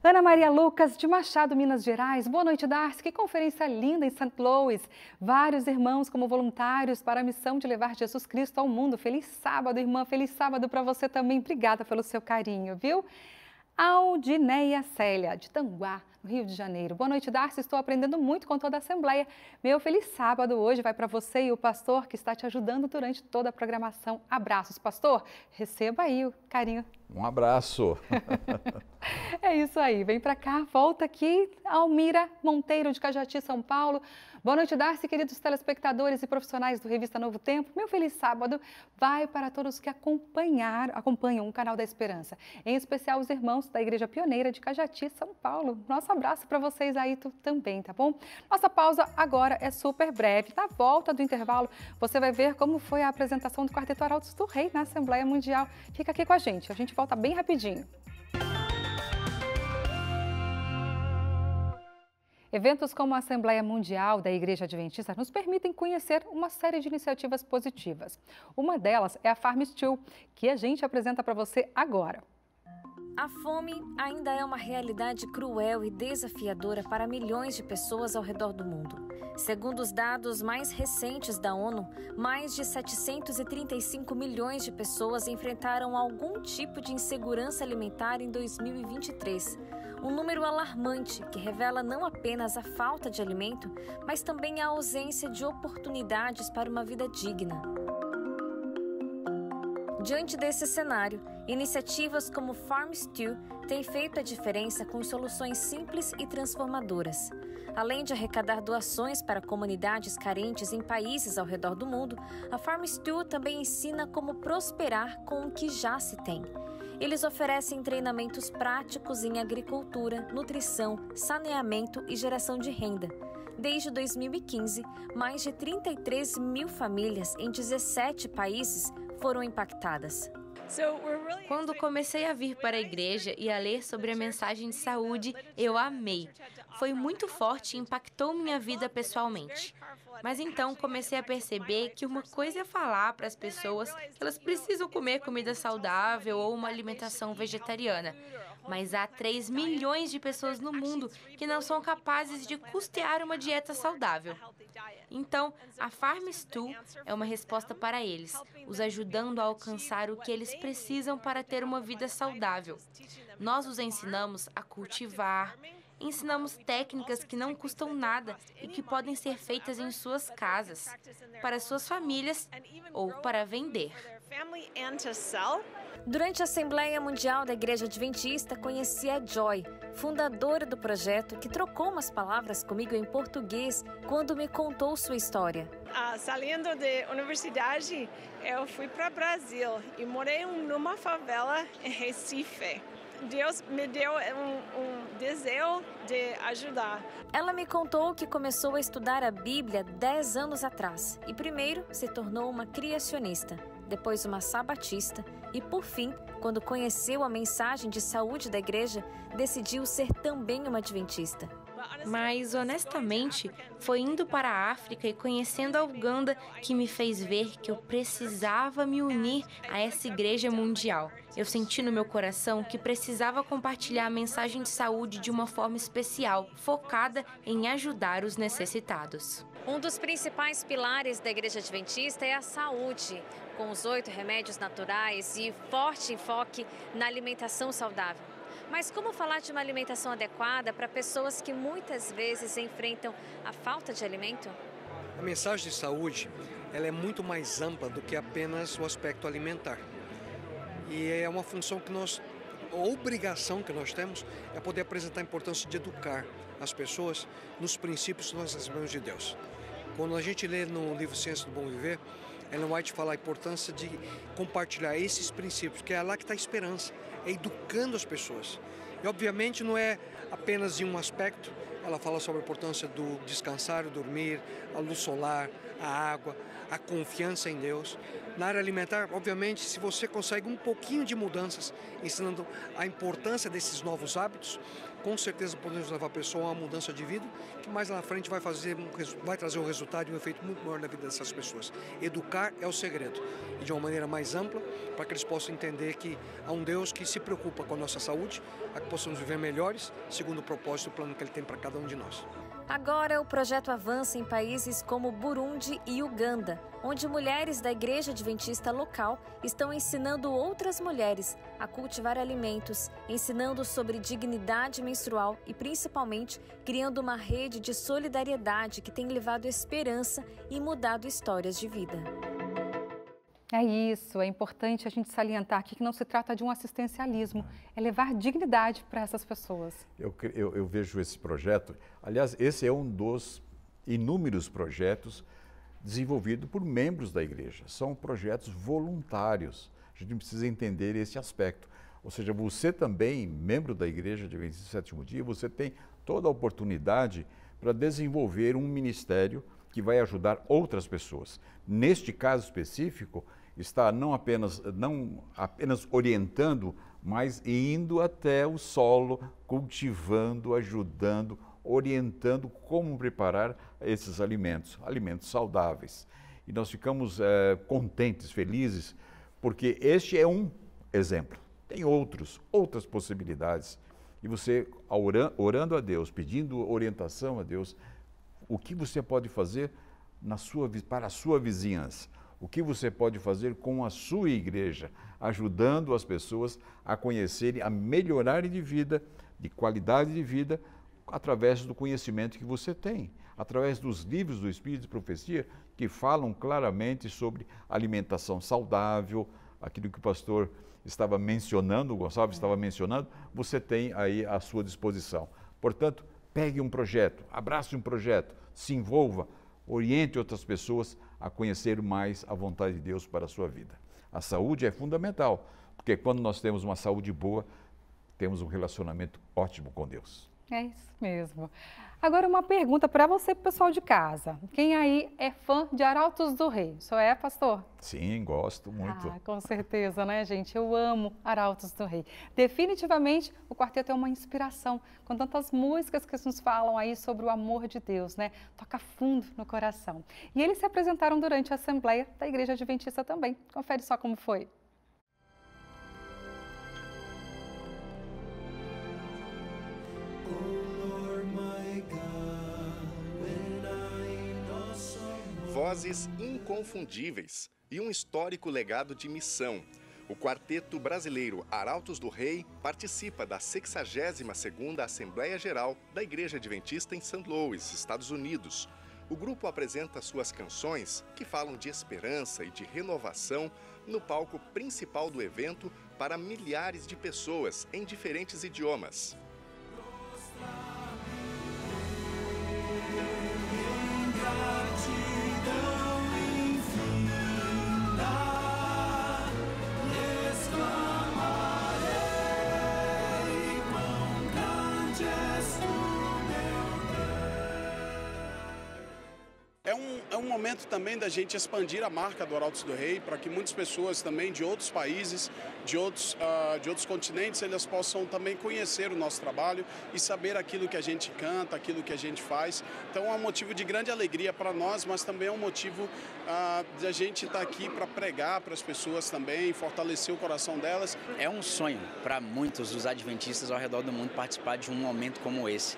[SPEAKER 1] Ana Maria Lucas, de Machado, Minas Gerais. Boa noite, Darcy. Que conferência linda em St. Louis. Vários irmãos como voluntários para a missão de levar Jesus Cristo ao mundo. Feliz sábado, irmã. Feliz sábado para você também. Obrigada pelo seu carinho, viu? Aldineia Célia, de Tanguá, no Rio de Janeiro. Boa noite, Darcy. Estou aprendendo muito com toda a Assembleia. Meu feliz sábado hoje vai para você e o pastor que está te ajudando durante toda a programação. Abraços, pastor. Receba aí o carinho.
[SPEAKER 2] Um abraço.
[SPEAKER 1] É isso aí. Vem para cá, volta aqui. Almira Monteiro, de Cajati, São Paulo. Boa noite, Darcy, queridos telespectadores e profissionais do Revista Novo Tempo. Meu feliz sábado vai para todos que acompanham o canal da Esperança. Em especial os irmãos da Igreja Pioneira de Cajati, São Paulo. Nosso abraço para vocês aí também, tá bom? Nossa pausa agora é super breve. Na volta do intervalo, você vai ver como foi a apresentação do Quarteto Arautos do Rei na Assembleia Mundial. Fica aqui com a gente volta bem rapidinho. Eventos como a Assembleia Mundial da Igreja Adventista nos permitem conhecer uma série de iniciativas positivas. Uma delas é a Farm Stew, que a gente apresenta para você agora.
[SPEAKER 15] A fome ainda é uma realidade cruel e desafiadora para milhões de pessoas ao redor do mundo. Segundo os dados mais recentes da ONU, mais de 735 milhões de pessoas enfrentaram algum tipo de insegurança alimentar em 2023. Um número alarmante que revela não apenas a falta de alimento, mas também a ausência de oportunidades para uma vida digna. Diante desse cenário, iniciativas como Farm Stew têm feito a diferença com soluções simples e transformadoras. Além de arrecadar doações para comunidades carentes em países ao redor do mundo, a Farm Stew também ensina como prosperar com o que já se tem. Eles oferecem treinamentos práticos em agricultura, nutrição, saneamento e geração de renda. Desde 2015, mais de 33 mil famílias em 17 países foram impactadas.
[SPEAKER 20] Quando comecei a vir para a igreja e a ler sobre a mensagem de saúde, eu amei. Foi muito forte e impactou minha vida pessoalmente. Mas então comecei a perceber que uma coisa é falar para as pessoas que elas precisam comer comida saudável ou uma alimentação vegetariana. Mas há 3 milhões de pessoas no mundo que não são capazes de custear uma dieta saudável. Então, a Farm Stew é uma resposta para eles, os ajudando a alcançar o que eles precisam para ter uma vida saudável. Nós os ensinamos a cultivar, ensinamos técnicas que não custam nada e que podem ser feitas em suas casas, para suas famílias ou para vender.
[SPEAKER 15] Durante a Assembleia Mundial da Igreja Adventista, conheci a Joy, fundadora do projeto, que trocou umas palavras comigo em português quando me contou sua história.
[SPEAKER 3] Saindo da universidade, eu fui para o Brasil e morei numa favela em Recife. Deus me deu um desejo de ajudar.
[SPEAKER 15] Ela me contou que começou a estudar a Bíblia 10 anos atrás e primeiro se tornou uma criacionista, depois uma sabatista e, por fim, quando conheceu a mensagem de saúde da igreja, decidiu ser também uma adventista.
[SPEAKER 20] Mas, honestamente, foi indo para a África e conhecendo a Uganda que me fez ver que eu precisava me unir a essa igreja mundial. Eu senti no meu coração que precisava compartilhar a mensagem de saúde de uma forma especial, focada em ajudar os necessitados.
[SPEAKER 15] Um dos principais pilares da Igreja Adventista é a saúde, com os 8 remédios naturais e forte enfoque na alimentação saudável. Mas como falar de uma alimentação adequada para pessoas que muitas vezes enfrentam a falta de alimento?
[SPEAKER 21] A mensagem de saúde ela é muito mais ampla do que apenas o aspecto alimentar. E é uma função que a obrigação que nós temos é poder apresentar a importância de educar as pessoas nos princípios que nós recebemos de Deus. Quando a gente lê no livro Ciência do Bom Viver, Ellen White fala a importância de compartilhar esses princípios, que é lá que está a esperança, é educando as pessoas. E obviamente não é apenas em um aspecto, ela fala sobre a importância do descansar, o dormir, a luz solar, a água, a confiança em Deus. Na área alimentar, obviamente, se você consegue um pouquinho de mudanças, ensinando a importância desses novos hábitos, com certeza podemos levar a pessoa a uma mudança de vida, que mais lá na frente vai trazer um resultado e um efeito muito maior na vida dessas pessoas. Educar é o segredo, e de uma maneira mais ampla, para que eles possam entender que há um Deus que se preocupa com a nossa saúde, para que possamos viver melhores, segundo o propósito e o plano que Ele tem para cada um de nós.
[SPEAKER 15] Agora, o projeto avança em países como Burundi e Uganda, onde mulheres da Igreja Adventista local estão ensinando outras mulheres a cultivar alimentos, ensinando sobre dignidade menstrual e, principalmente, criando uma rede de solidariedade que tem levado esperança e mudado histórias de vida.
[SPEAKER 1] É isso, é importante a gente salientar aqui que não se trata de um assistencialismo, é levar dignidade para essas pessoas.
[SPEAKER 2] Eu vejo esse projeto, aliás, esse é um dos inúmeros projetos desenvolvidos por membros da igreja, são projetos voluntários, a gente precisa entender esse aspecto. Ou seja, você também, membro da Igreja Adventista do Sétimo Dia, você tem toda a oportunidade para desenvolver um ministério que vai ajudar outras pessoas. Neste caso específico, está não apenas orientando, mas indo até o solo, cultivando, ajudando, orientando como preparar esses alimentos saudáveis. E nós ficamos contentes, felizes, porque este é um exemplo. Tem outras possibilidades. E você, orando a Deus, pedindo orientação a Deus, o que você pode fazer para a sua vizinhança? O que você pode fazer com a sua igreja, ajudando as pessoas a conhecerem, a melhorarem de vida, de qualidade de vida, através do conhecimento que você tem, através dos livros do Espírito de Profecia, que falam claramente sobre alimentação saudável, aquilo que o pastor estava mencionando, o Gonçalves estava mencionando, você tem aí à sua disposição. Portanto, pegue um projeto, abrace um projeto, se envolva, oriente outras pessoas a conhecer mais a vontade de Deus para a sua vida. A saúde é fundamental, porque quando nós temos uma saúde boa, temos um relacionamento ótimo com Deus.
[SPEAKER 1] É isso mesmo. Agora uma pergunta para você, pessoal de casa. Quem aí é fã de Arautos do Rei? O senhor é, pastor?
[SPEAKER 2] Sim, gosto muito.
[SPEAKER 1] Com certeza, né, gente? Eu amo Arautos do Rei. Definitivamente, o quarteto é uma inspiração, com tantas músicas que nos falam aí sobre o amor de Deus, né? Toca fundo no coração. E eles se apresentaram durante a Assembleia da Igreja Adventista também. Confere só como foi.
[SPEAKER 14] Vozes inconfundíveis e um histórico legado de missão. O quarteto brasileiro Arautos do Rei participa da 62ª Assembleia Geral da Igreja Adventista em St. Louis, Estados Unidos. O grupo apresenta suas canções, que falam de esperança e de renovação, no palco principal do evento para milhares de pessoas em diferentes idiomas.
[SPEAKER 4] É um momento também da gente expandir a marca do Arautos do Rei para que muitas pessoas também de outros países, de outros continentes, elas possam também conhecer o nosso trabalho e saber aquilo que a gente canta, aquilo que a gente faz. Então é um motivo de grande alegria para nós, mas também é um motivo de a gente estar aqui para pregar para as pessoas também, fortalecer o coração delas.
[SPEAKER 22] É um sonho para muitos dos adventistas ao redor do mundo participar de um momento como esse.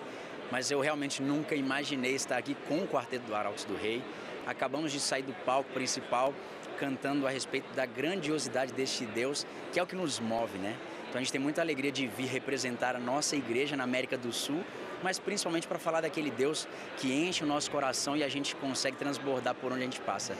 [SPEAKER 22] Mas eu realmente nunca imaginei estar aqui com o quarteto do Arautos do Rei. Acabamos de sair do palco principal cantando a respeito da grandiosidade deste Deus, que é o que nos move, né? Então a gente tem muita alegria de vir representar a nossa igreja na América do Sul, mas principalmente para falar daquele Deus que enche o nosso coração e a gente consegue transbordar por onde a gente passa.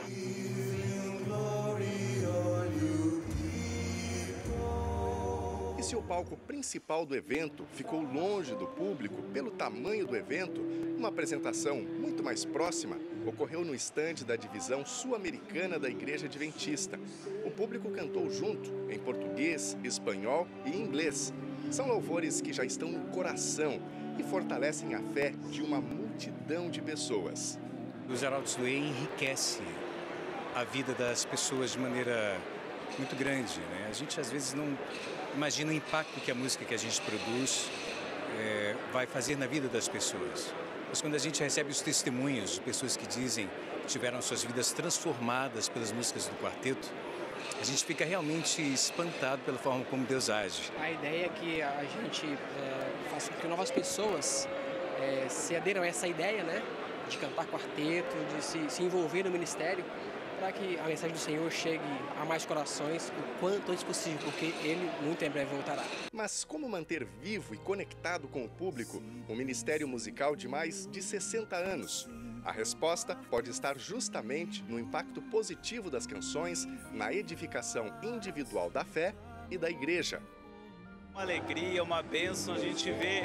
[SPEAKER 14] E se o palco principal do evento ficou longe do público pelo tamanho do evento, uma apresentação muito mais próxima ocorreu no estande da divisão sul-americana da Igreja Adventista. O público cantou junto em português, espanhol e inglês. São louvores que já estão no coração e fortalecem a fé de uma multidão de pessoas.
[SPEAKER 23] Os Arautos do Rei enriquece a vida das pessoas de maneira muito grande, né? A gente às vezes não imagina o impacto que a música que a gente produz vai fazer na vida das pessoas. Mas quando a gente recebe os testemunhos de pessoas que dizem que tiveram suas vidas transformadas pelas músicas do quarteto, a gente fica realmente espantado pela forma como Deus age.
[SPEAKER 24] A ideia é que a gente faça com que novas pessoas se aderam a essa ideia, né, de cantar quarteto, de se envolver no ministério, para que a mensagem do Senhor chegue a mais corações o quanto antes possível, porque Ele muito em breve voltará.
[SPEAKER 14] Mas como manter vivo e conectado com o público um ministério musical de mais de 60 anos? A resposta pode estar justamente no impacto positivo das canções na edificação individual da fé e da igreja.
[SPEAKER 25] Uma alegria, uma bênção a gente vê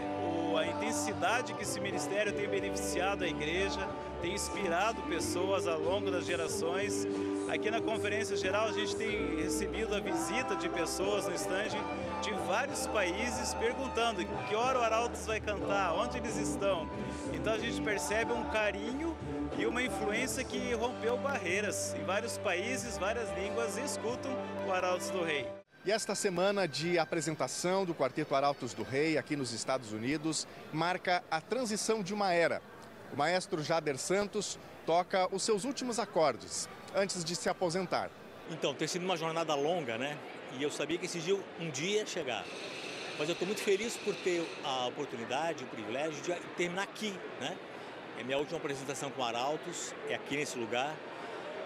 [SPEAKER 25] a intensidade que esse ministério tem beneficiado a igreja, tem inspirado pessoas ao longo das gerações. Aqui na Conferência Geral a gente tem recebido a visita de pessoas no estande de vários países perguntando que hora o Arautos vai cantar, onde eles estão. Então a gente percebe um carinho e uma influência que rompeu barreiras. Em vários países, várias línguas escutam o Arautos do Rei.
[SPEAKER 14] E esta semana de apresentação do Quarteto Arautos do Rei aqui nos Estados Unidos marca a transição de uma era. O maestro Jader Santos toca os seus últimos acordes antes de se aposentar.
[SPEAKER 26] Então, tem sido uma jornada longa, né?
[SPEAKER 5] E eu sabia que esse dia um dia ia chegar. Mas eu estou muito feliz por ter a oportunidade, o privilégio de terminar aqui, né? É minha última apresentação com Arautos, é aqui nesse lugar.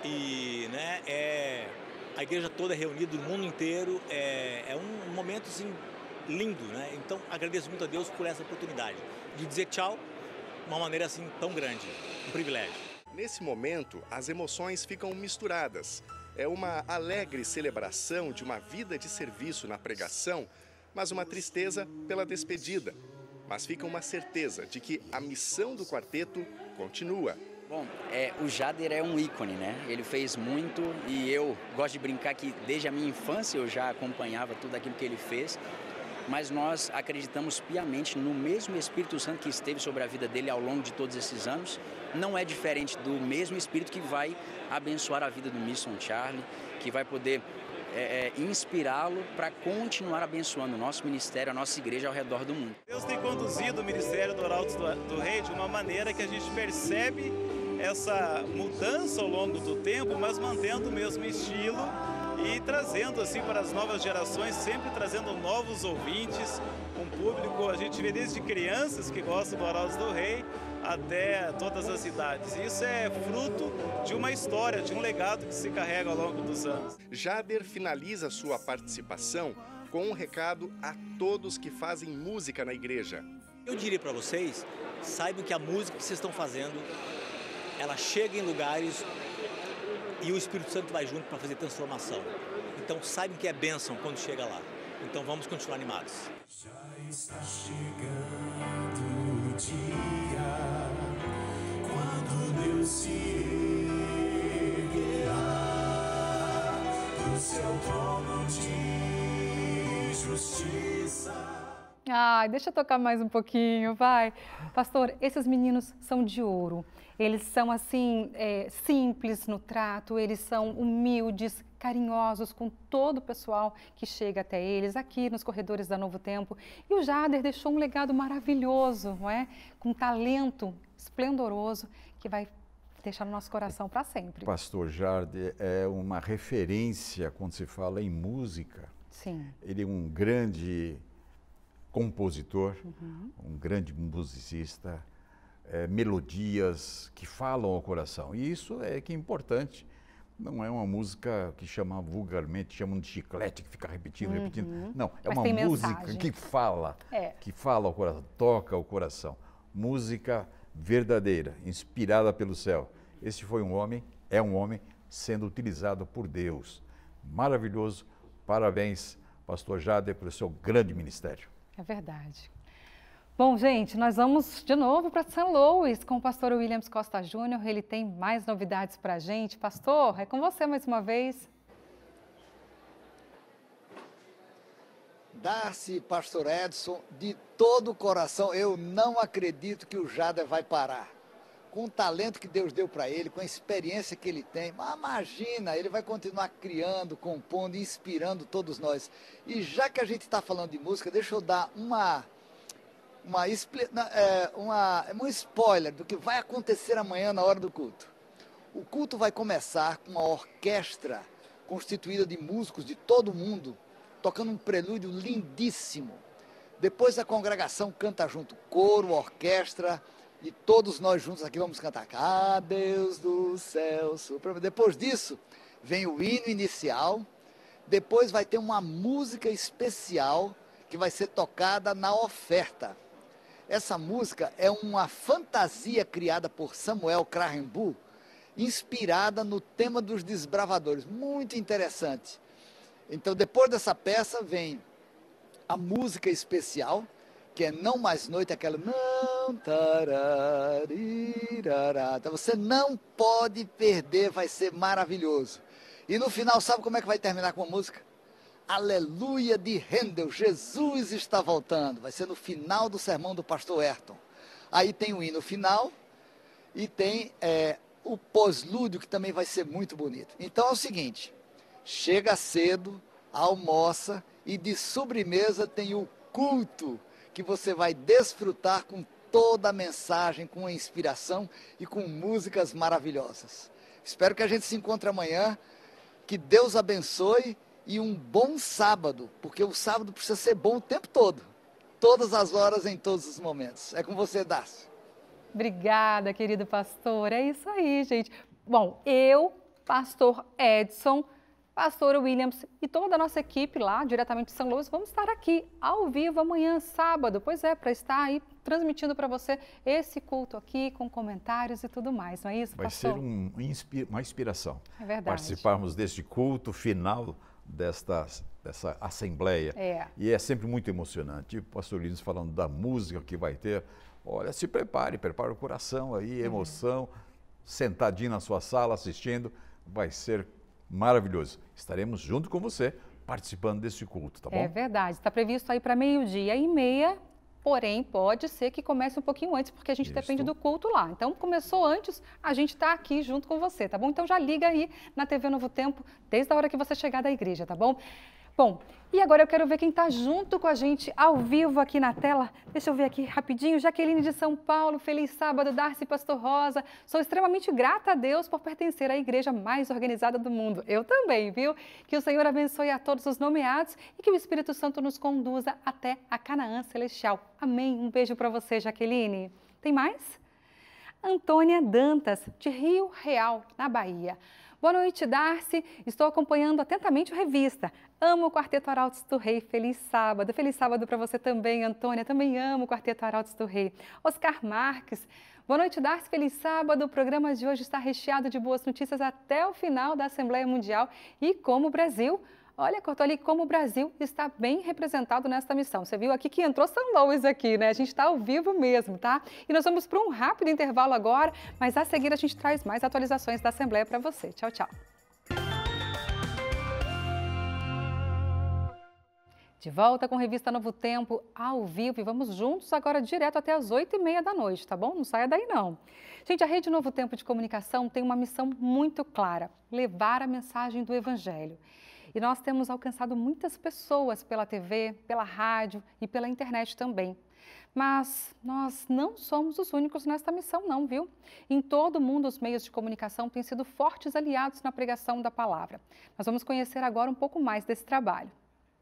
[SPEAKER 5] E, né, a igreja toda reunida, do mundo inteiro, é um momento, assim, lindo, né? Então, agradeço muito a Deus por essa oportunidade de dizer tchau de uma maneira, assim, tão grande. Um privilégio.
[SPEAKER 14] Nesse momento, as emoções ficam misturadas. É uma alegre celebração de uma vida de serviço na pregação, mas uma tristeza pela despedida. Mas fica uma certeza de que a missão do quarteto continua.
[SPEAKER 22] Bom, o Jader é um ícone, né? Ele fez muito e eu gosto de brincar que desde a minha infância eu já acompanhava tudo aquilo que ele fez. Mas nós acreditamos piamente no mesmo Espírito Santo que esteve sobre a vida dele ao longo de todos esses anos. Não é diferente do mesmo Espírito que vai abençoar a vida do Mission Charlie, que vai poder inspirá-lo para continuar abençoando o nosso ministério, a nossa igreja ao redor do mundo.
[SPEAKER 25] Deus tem conduzido o ministério do Arautos do Rei de uma maneira que a gente percebe essa mudança ao longo do tempo, mas mantendo o mesmo estilo e trazendo assim para as novas gerações, sempre trazendo novos ouvintes, um público, a gente vê desde crianças que gostam do Arautos do Rei até todas as idades. Isso é fruto de uma história, de um legado que se carrega ao longo dos anos.
[SPEAKER 14] Jader finaliza sua participação com um recado a todos que fazem música na igreja.
[SPEAKER 5] Eu diria para vocês, saibam que a música que vocês estão fazendo, ela chega em lugares e o Espírito Santo vai junto para fazer transformação. Então saibam que é bênção quando chega lá. Então vamos continuar animados.
[SPEAKER 8] Já está chegando o dia quando Deus se erguerá pro seu trono de justiça.
[SPEAKER 1] Ai, deixa eu tocar mais um pouquinho, vai. Pastor, esses meninos são de ouro. Eles são, assim, simples no trato, eles são humildes, carinhosos com todo o pessoal que chega até eles, aqui nos corredores da Novo Tempo. E o Jader deixou um legado maravilhoso, não é? Com talento esplendoroso, que vai deixar no nosso coração para sempre.
[SPEAKER 2] Pastor Jader é uma referência quando se fala em música.
[SPEAKER 1] Sim.
[SPEAKER 2] Ele é um grande compositor, um grande musicista, melodias que falam ao coração. E isso é que é importante. Não é uma música que chama vulgarmente, chamam de chiclete, que fica repetindo. Não, é uma música que fala ao coração, toca o coração. Música verdadeira, inspirada pelo céu. Esse foi um homem, é um homem sendo utilizado por Deus. Maravilhoso. Parabéns, pastor Jader, pelo seu grande ministério.
[SPEAKER 1] É verdade. Bom, gente, nós vamos de novo para São Louis com o pastor Williams Costa Júnior. Ele tem mais novidades para a gente. Pastor, é com você mais uma vez.
[SPEAKER 12] Darcy, pastor Edson, de todo o coração, eu não acredito que o Jader vai parar. Com o talento que Deus deu para ele, com a experiência que ele tem, mas imagina, ele vai continuar criando, compondo, inspirando todos nós. E já que a gente está falando de música, deixa eu dar um spoiler do que vai acontecer amanhã na hora do culto. O culto vai começar com uma orquestra constituída de músicos de todo mundo, tocando um prelúdio lindíssimo. Depois a congregação canta junto, coro, orquestra, e todos nós juntos aqui vamos cantar "Ah, Deus do céu supremo". Depois disso, vem o hino inicial, depois vai ter uma música especial que vai ser tocada na oferta. Essa música é uma fantasia criada por Samuel Krahenbuhl, inspirada no tema dos desbravadores. Muito interessante. Então, depois dessa peça, vem a música especial, que é Não Mais Noite, aquela não tararirará. Então, você não pode perder, vai ser maravilhoso. E no final, sabe como é que vai terminar com a música? Aleluia de Handel, Jesus está voltando. Vai ser no final do sermão do pastor Ayrton. Aí tem o hino final e tem o pós-lúdio, que também vai ser muito bonito. Então é o seguinte, chega cedo, almoça e de sobremesa tem o culto, que você vai desfrutar com toda a mensagem, com a inspiração e com músicas maravilhosas. Espero que a gente se encontre amanhã, que Deus abençoe e um bom sábado, porque o sábado precisa ser bom o tempo todo. Todas as horas, em todos os momentos. É com você, Darcy.
[SPEAKER 1] Obrigada, querido pastor. É isso aí, gente. Bom, eu, pastor Edson, pastor Williams e toda a nossa equipe lá, diretamente de São Luís, vamos estar aqui ao vivo amanhã, sábado. Pois é, para estar aí transmitindo para você esse culto aqui, com comentários e tudo mais, não é isso, pastor?
[SPEAKER 2] Vai ser uma inspiração.
[SPEAKER 1] É verdade.
[SPEAKER 2] Participarmos deste culto final dessa assembleia. E é sempre muito emocionante. O pastor Lins falando da música que vai ter. Olha, se prepare o coração aí, emoção, sentadinho na sua sala assistindo, vai ser maravilhoso. Estaremos junto com você, participando desse culto, tá bom?
[SPEAKER 1] É verdade, está previsto aí para 12h30, porém pode ser que comece um pouquinho antes, porque a gente depende do culto lá. Então, começou antes, a gente está aqui junto com você, tá bom? Então já liga aí na TV Novo Tempo, desde a hora que você chegar da igreja, tá bom? Bom, e agora eu quero ver quem está junto com a gente ao vivo aqui na tela. Deixa eu ver aqui rapidinho. Jaqueline de São Paulo, feliz sábado, Darcy Pastor Rosa. Sou extremamente grata a Deus por pertencer à igreja mais organizada do mundo. Eu também, viu? Que o Senhor abençoe a todos os nomeados e que o Espírito Santo nos conduza até a Canaã Celestial. Amém. Um beijo para você, Jaqueline. Tem mais? Antônia Dantas, de Rio Real, na Bahia. Boa noite, Darcy. Estou acompanhando atentamente o Revista. Amo o Quarteto Arautos do Rei. Feliz sábado. Feliz sábado para você também, Antônia. Também amo o Quarteto Arautos do Rei. Oscar Marques. Boa noite, Darcy. Feliz sábado. O programa de hoje está recheado de boas notícias até o final da Assembleia Mundial. E como o Brasil... Olha, Cortoli, como o Brasil está bem representado nesta missão. Você viu aqui que entrou São Luís aqui, né? A gente está ao vivo mesmo, tá? E nós vamos para um rápido intervalo agora, mas a seguir a gente traz mais atualizações da Assembleia para você. Tchau, tchau. De volta com a Revista Novo Tempo ao vivo e vamos juntos agora direto até as 8h30 da noite, tá bom? Não saia daí não. Gente, a Rede Novo Tempo de Comunicação tem uma missão muito clara, levar a mensagem do Evangelho. E nós temos alcançado muitas pessoas pela TV, pela rádio e pela internet também. Mas nós não somos os únicos nesta missão não, viu? Em todo o mundo, os meios de comunicação têm sido fortes aliados na pregação da palavra. Nós vamos conhecer agora um pouco mais desse trabalho.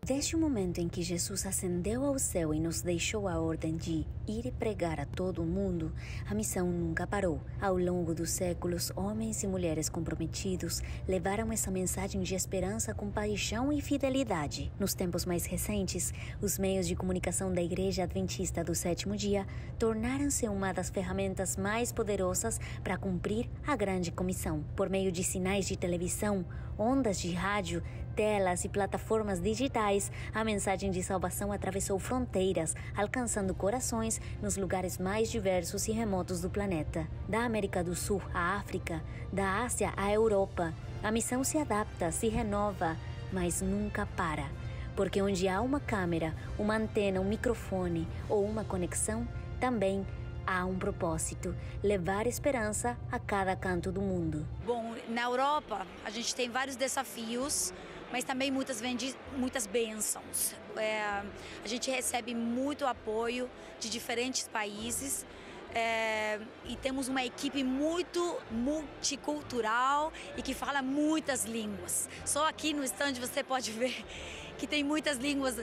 [SPEAKER 6] Desde o momento em que Jesus ascendeu ao céu e nos deixou a ordem de ir e pregar a todo o mundo, a missão nunca parou. Ao longo dos séculos, homens e mulheres comprometidos levaram essa mensagem de esperança com paixão e fidelidade. Nos tempos mais recentes, os meios de comunicação da Igreja Adventista do Sétimo Dia tornaram-se uma das ferramentas mais poderosas para cumprir a grande comissão. Por meio de sinais de televisão, ondas de rádio, telas e plataformas digitais, a mensagem de salvação atravessou fronteiras, alcançando corações nos lugares mais diversos e remotos do planeta. Da América do Sul à África, da Ásia à Europa, a missão se adapta, se renova, mas nunca para. Porque onde há uma câmera, uma antena, um microfone ou uma conexão, também há um propósito: levar esperança a cada canto do mundo.
[SPEAKER 9] Bom, na Europa a gente tem vários desafios, mas também muitas bênçãos. A gente recebe muito apoio de diferentes países e temos uma equipe muito multicultural e que fala muitas línguas. Só aqui no stand você pode ver que tem muitas línguas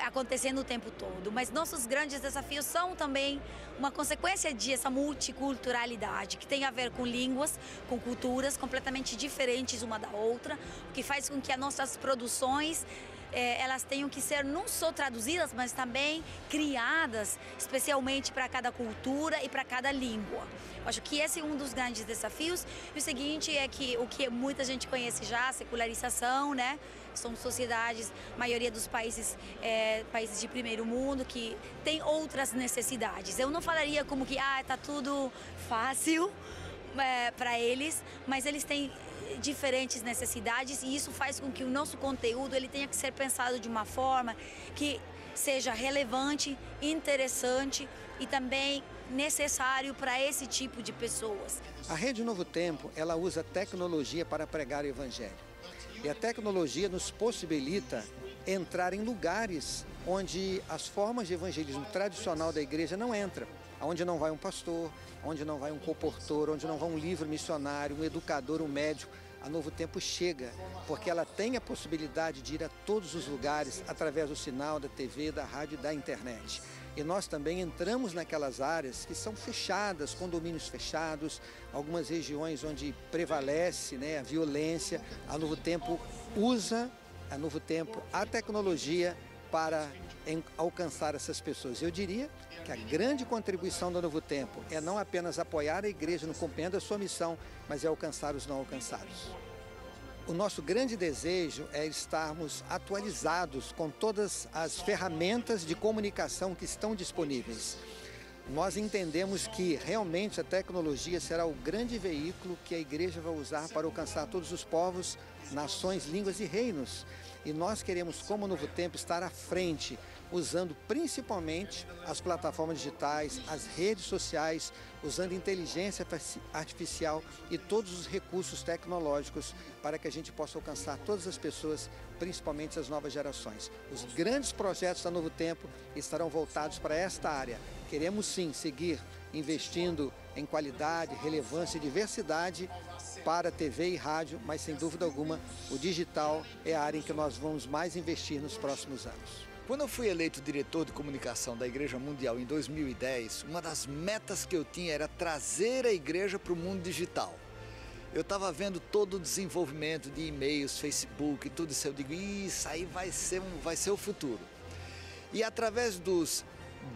[SPEAKER 9] acontecendo o tempo todo, mas nossos grandes desafios são também uma consequência dessa multiculturalidade, que tem a ver com línguas, com culturas completamente diferentes uma da outra, o que faz com que as nossas produções elas tenham que ser não só traduzidas, mas também criadas especialmente para cada cultura e para cada língua. Eu acho que esse é um dos grandes desafios. E o seguinte é que o que muita gente conhece já, a secularização, né? São sociedades, a maioria dos países, países de primeiro mundo, que tem outras necessidades. Eu não falaria como que tá tudo fácil para eles, mas eles têm diferentes necessidades e isso faz com que o nosso conteúdo ele tenha que ser pensado de uma forma que seja relevante, interessante e também necessário para esse tipo de pessoas.
[SPEAKER 10] A Rede Novo Tempo, ela usa tecnologia para pregar o Evangelho. E a tecnologia nos possibilita entrar em lugares onde as formas de evangelismo tradicional da igreja não entram. Onde não vai um pastor, onde não vai um comportor, onde não vai um livro missionário, um educador, um médico. a Novo Tempo chega, porque ela tem a possibilidade de ir a todos os lugares através do sinal, da TV, da rádio e da internet. E nós também entramos naquelas áreas que são fechadas, condomínios fechados, algumas regiões onde prevalece, né, a violência. A Novo Tempo usa a tecnologia para alcançar essas pessoas. Eu diria que a grande contribuição do Novo Tempo é não apenas apoiar a igreja no cumprimento da sua missão, mas é alcançar os não alcançados. O nosso grande desejo é estarmos atualizados com todas as ferramentas de comunicação que estão disponíveis. Nós entendemos que realmente a tecnologia será o grande veículo que a igreja vai usar para alcançar todos os povos, nações, línguas e reinos. E nós queremos, como Novo Tempo, estar à frente, usando principalmente as plataformas digitais, as redes sociais, usando inteligência artificial e todos os recursos tecnológicos para que a gente possa alcançar todas as pessoas, principalmente as novas gerações. Os grandes projetos da Novo Tempo estarão voltados para esta área. Queremos sim seguir investindo em qualidade, relevância e diversidade para TV e rádio, mas sem dúvida alguma o digital é a área em que nós vamos mais investir nos próximos anos.
[SPEAKER 12] Quando eu fui eleito diretor de comunicação da Igreja Mundial em 2010, uma das metas que eu tinha era trazer a igreja para o mundo digital. Eu estava vendo todo o desenvolvimento de e-mails, Facebook e tudo isso. Eu digo, isso aí vai ser o futuro. E através dos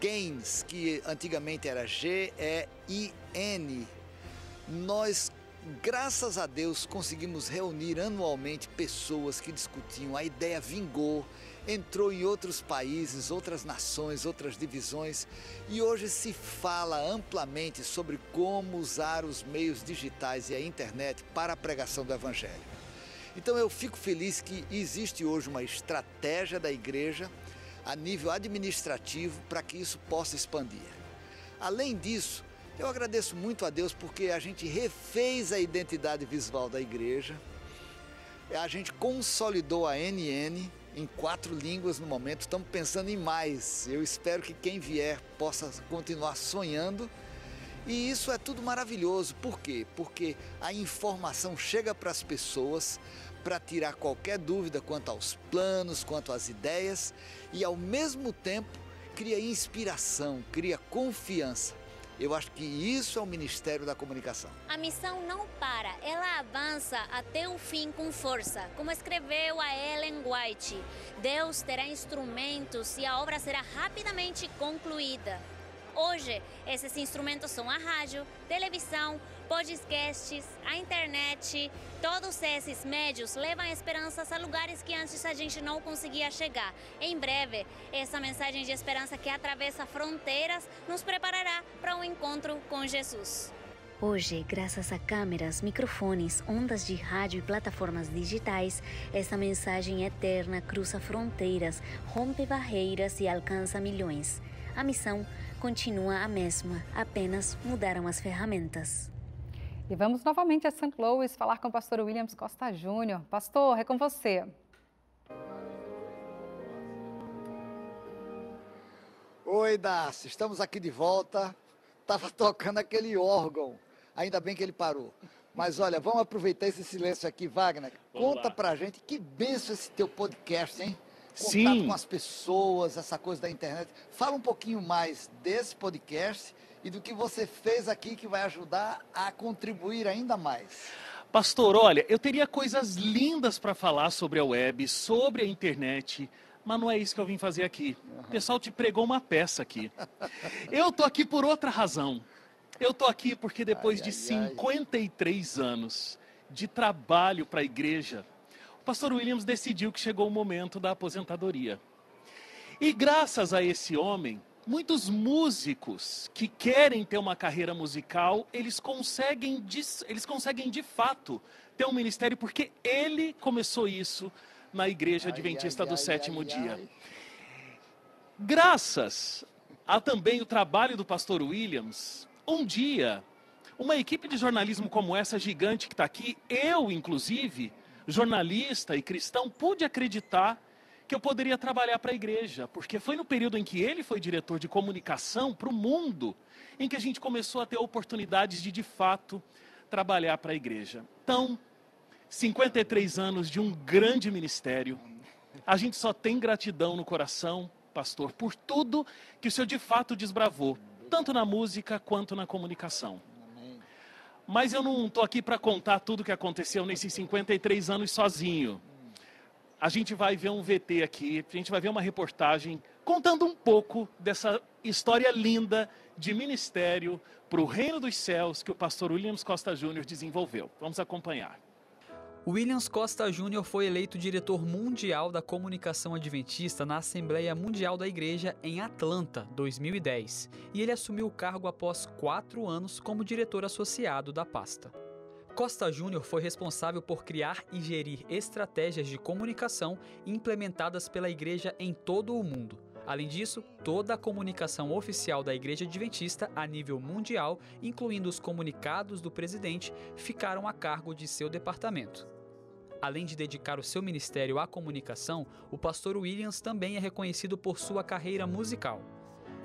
[SPEAKER 12] GAINs, que antigamente era G-E-I-N, nós, graças a Deus, conseguimos reunir anualmente pessoas que discutiam, a ideia vingou, entrou em outros países, outras nações, outras divisões, e hoje se fala amplamente sobre como usar os meios digitais e a internet para a pregação do Evangelho. Então eu fico feliz que existe hoje uma estratégia da igreja a nível administrativo para que isso possa expandir. Além disso, eu agradeço muito a Deus porque a gente refez a identidade visual da igreja, a gente consolidou a NN em 4 línguas no momento, estamos pensando em mais. Eu espero que quem vier possa continuar sonhando. E isso é tudo maravilhoso. Por quê? Porque a informação chega para as pessoas para tirar qualquer dúvida quanto aos planos, quanto às ideias e, ao mesmo tempo, cria inspiração, cria confiança. Eu acho que isso é o Ministério da Comunicação.
[SPEAKER 7] A missão não para, ela avança até o fim com força. Como escreveu a Ellen White, Deus terá instrumentos e a obra será rapidamente concluída. Hoje, esses instrumentos são a rádio, televisão, podcasts, a internet. Todos esses médios levam esperanças a lugares que antes a gente não conseguia chegar. Em breve, essa mensagem de esperança que atravessa fronteiras nos preparará para um encontro com Jesus.
[SPEAKER 6] Hoje, graças a câmeras, microfones, ondas de rádio e plataformas digitais, essa mensagem eterna cruza fronteiras, rompe barreiras e alcança milhões. A missão continua a mesma, apenas mudaram as ferramentas.
[SPEAKER 1] E vamos novamente a St. Louis falar com o pastor Williams Costa Júnior. Pastor, é com você.
[SPEAKER 12] Oi, Darcy, estamos aqui de volta. Estava tocando aquele órgão, ainda bem que ele parou. Mas olha, vamos aproveitar esse silêncio aqui, Wagner. Conta pra gente que benção esse teu podcast, hein? Contato com as pessoas, essa coisa da internet. Fala um pouquinho mais desse podcast e do que você fez aqui que vai ajudar a contribuir ainda mais.
[SPEAKER 11] Pastor, olha, eu teria coisas lindas para falar sobre a web, sobre a internet, mas não é isso que eu vim fazer aqui. O pessoal te pregou uma peça aqui. Eu tô aqui por outra razão. Eu tô aqui porque depois de 53 anos de trabalho para a igreja, o pastor Williams decidiu que chegou o momento da aposentadoria. E graças a esse homem, muitos músicos que querem ter uma carreira musical, eles conseguem de fato ter um ministério, porque ele começou isso na Igreja Adventista do Sétimo Dia. Graças a também o trabalho do pastor Williams, um dia, uma equipe de jornalismo como essa gigante que está aqui, eu inclusive, jornalista e cristão, pude acreditar que eu poderia trabalhar para a igreja, porque foi no período em que ele foi diretor de comunicação para o mundo, em que a gente começou a ter oportunidades de fato, trabalhar para a igreja. Então, 53 anos de um grande ministério. A gente só tem gratidão no coração, pastor, por tudo que o senhor de fato desbravou, tanto na música quanto na comunicação. Mas eu não estou aqui para contar tudo o que aconteceu nesses 53 anos sozinho. A gente vai ver um VT aqui, a gente vai ver uma reportagem contando um pouco dessa história linda de ministério para o reino dos céus que o pastor Williams Costa Júnior desenvolveu. Vamos acompanhar.
[SPEAKER 13] Williams Costa Júnior foi eleito diretor mundial da comunicação adventista na Assembleia Mundial da Igreja em Atlanta, 2010, e ele assumiu o cargo após 4 anos como diretor associado da pasta. Costa Júnior foi responsável por criar e gerir estratégias de comunicação implementadas pela igreja em todo o mundo. Além disso, toda a comunicação oficial da Igreja Adventista a nível mundial, incluindo os comunicados do presidente, ficaram a cargo de seu departamento. Além de dedicar o seu ministério à comunicação, o pastor Williams também é reconhecido por sua carreira musical.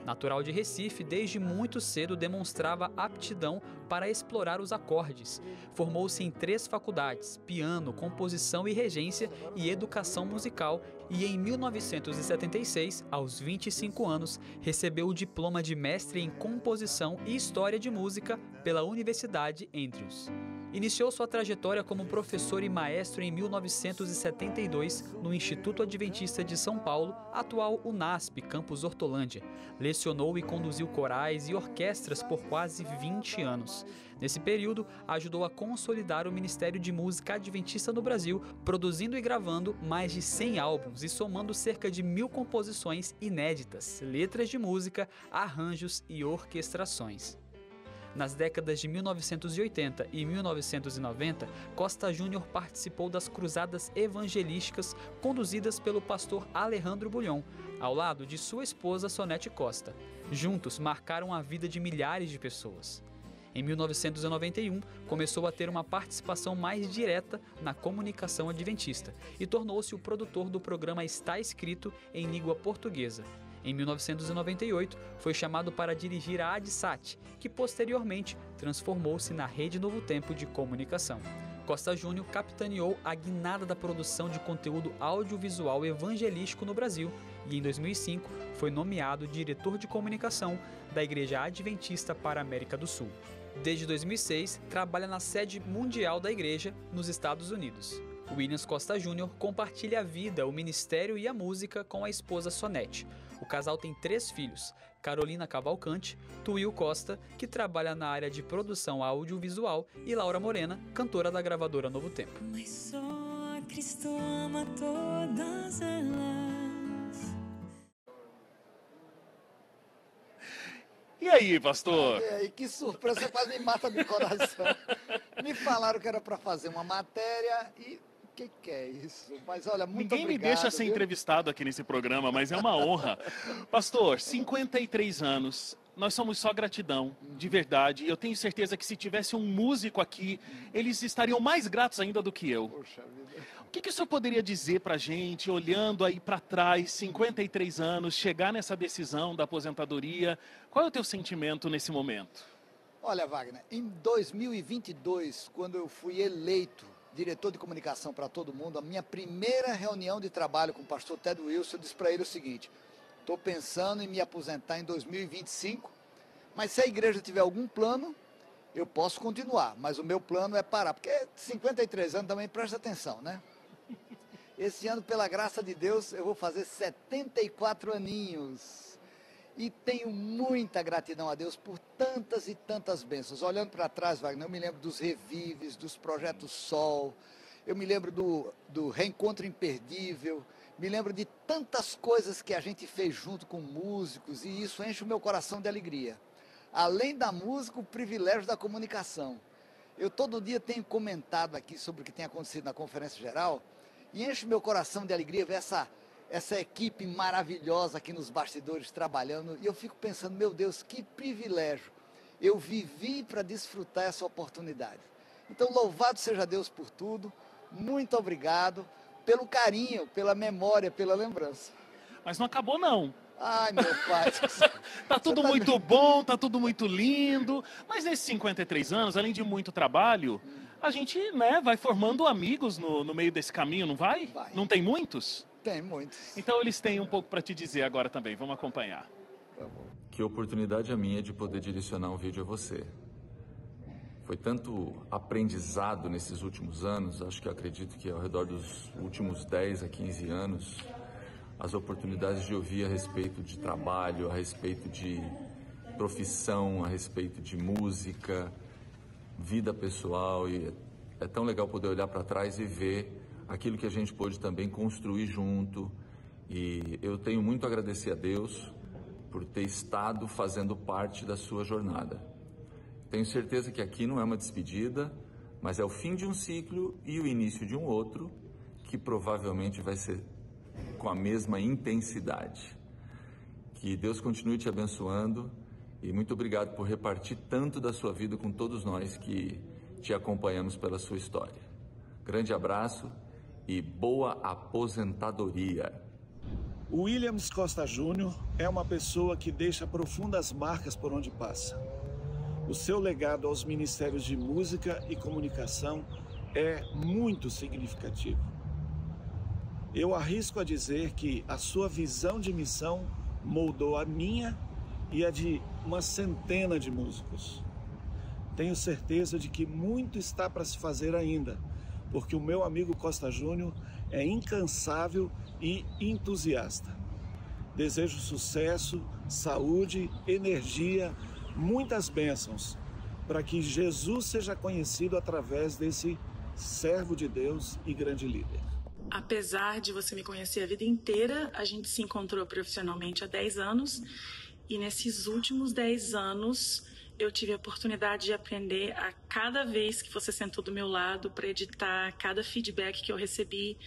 [SPEAKER 13] Natural de Recife, desde muito cedo demonstrava aptidão para explorar os acordes. Formou-se em 3 faculdades, piano, composição e regência e educação musical, e em 1976, aos 25 anos, recebeu o diploma de mestre em composição e história de música pela Universidade Andrews. Iniciou sua trajetória como professor e maestro em 1972 no Instituto Adventista de São Paulo, atual UNASP, campus Hortolândia. Lecionou e conduziu corais e orquestras por quase 20 anos. Nesse período, ajudou a consolidar o Ministério de Música Adventista no Brasil, produzindo e gravando mais de 100 álbuns e somando cerca de 1000 composições inéditas, letras de música, arranjos e orquestrações. Nas décadas de 1980 e 1990, Costa Júnior participou das cruzadas evangelísticas conduzidas pelo pastor Alejandro Bulhon, ao lado de sua esposa Sonete Costa. Juntos, marcaram a vida de milhares de pessoas. Em 1991, começou a ter uma participação mais direta na comunicação adventista e tornou-se o produtor do programa Está Escrito em língua portuguesa. Em 1998, foi chamado para dirigir a ADSAT, que posteriormente transformou-se na Rede Novo Tempo de Comunicação. Costa Júnior capitaneou a guinada da produção de conteúdo audiovisual evangelístico no Brasil e, em 2005, foi nomeado diretor de comunicação da Igreja Adventista para a América do Sul. Desde 2006, trabalha na sede mundial da igreja nos Estados Unidos. Williams Costa Júnior compartilha a vida, o ministério e a música com a esposa Sonete. O casal tem 3 filhos, Carolina Cavalcante, Tuil Costa, que trabalha na área de produção audiovisual, e Laura Morena, cantora da gravadora Novo Tempo.
[SPEAKER 8] Mas só Cristo ama todas elas.
[SPEAKER 11] E aí, pastor?
[SPEAKER 12] E aí, que surpresa, você quase me mata do coração. Me falaram que era para fazer uma matéria e... O que é isso? Mas olha, muito
[SPEAKER 11] Ninguém
[SPEAKER 12] obrigado,
[SPEAKER 11] me deixa ser
[SPEAKER 12] viu?
[SPEAKER 11] entrevistado aqui nesse programa, mas é uma honra. Pastor, 53 anos, nós somos só gratidão, de verdade. Eu tenho certeza que se tivesse um músico aqui, eles estariam mais gratos ainda do que eu.
[SPEAKER 12] Poxa vida.
[SPEAKER 11] O que o senhor poderia dizer pra gente, olhando aí para trás, 53 anos, chegar nessa decisão da aposentadoria? Qual é o teu sentimento nesse momento?
[SPEAKER 12] Olha, Wagner, em 2022, quando eu fui eleito diretor de comunicação para todo mundo, a minha primeira reunião de trabalho com o pastor Ted Wilson, eu disse para ele o seguinte: estou pensando em me aposentar em 2025, mas se a igreja tiver algum plano, eu posso continuar, mas o meu plano é parar, porque 53 anos também, presta atenção, né? Esse ano, pela graça de Deus, eu vou fazer 74 aninhos. E tenho muita gratidão a Deus por tantas e tantas bênçãos. Olhando para trás, Wagner, eu me lembro dos Revives, dos Projetos Sol, eu me lembro do Reencontro Imperdível, me lembro de tantas coisas que a gente fez junto com músicos, e isso enche o meu coração de alegria. Além da música, o privilégio da comunicação. Eu todo dia tenho comentado aqui sobre o que tem acontecido na Conferência Geral, e enche o meu coração de alegria ver essa equipe maravilhosa aqui nos bastidores trabalhando, e eu fico pensando, meu Deus, que privilégio, eu vivi para desfrutar essa oportunidade. Então, louvado seja Deus por tudo, muito obrigado pelo carinho, pela memória, pela lembrança.
[SPEAKER 11] Mas não acabou não.
[SPEAKER 12] Ai, meu pai.
[SPEAKER 11] Tá tudo muito bom, tá tudo muito lindo, mas nesses 53 anos, além de muito trabalho, A gente, né, vai formando amigos no meio desse caminho, não vai?
[SPEAKER 12] Vai.
[SPEAKER 11] Não tem muitos?
[SPEAKER 12] Tem muitos.
[SPEAKER 11] Então eles têm um pouco para te dizer agora também. Vamos acompanhar.
[SPEAKER 3] Que oportunidade a minha de poder direcionar um vídeo a você. Foi tanto aprendizado nesses últimos anos, acho que acredito que ao redor dos últimos 10 a 15 anos, as oportunidades de ouvir a respeito de trabalho, a respeito de profissão, a respeito de música, vida pessoal, e é tão legal poder olhar para trás e ver aquilo que a gente pôde também construir junto. E eu tenho muito a agradecer a Deus por ter estado fazendo parte da sua jornada. Tenho certeza que aqui não é uma despedida, mas é o fim de um ciclo e o início de um outro, que provavelmente vai ser com a mesma intensidade. Que Deus continue te abençoando e muito obrigado por repartir tanto da sua vida com todos nós que te acompanhamos pela sua história. Grande abraço e boa aposentadoria.
[SPEAKER 16] O Williams Costa Júnior é uma pessoa que deixa profundas marcas por onde passa. O seu legado aos ministérios de música e comunicação é muito significativo. Eu arrisco a dizer que a sua visão de missão moldou a minha e a de uma centena de músicos. Tenho certeza de que muito está para se fazer ainda, porque o meu amigo Costa Júnior é incansável e entusiasta. Desejo sucesso, saúde, energia, muitas bênçãos, para que Jesus seja conhecido através desse servo de Deus e grande líder.
[SPEAKER 17] Apesar de você me conhecer a vida inteira, a gente se encontrou profissionalmente há 10 anos e nesses últimos 10 anos eu tive a oportunidade de aprender a cada vez que você sentou do meu lado para editar, cada feedback que eu recebi.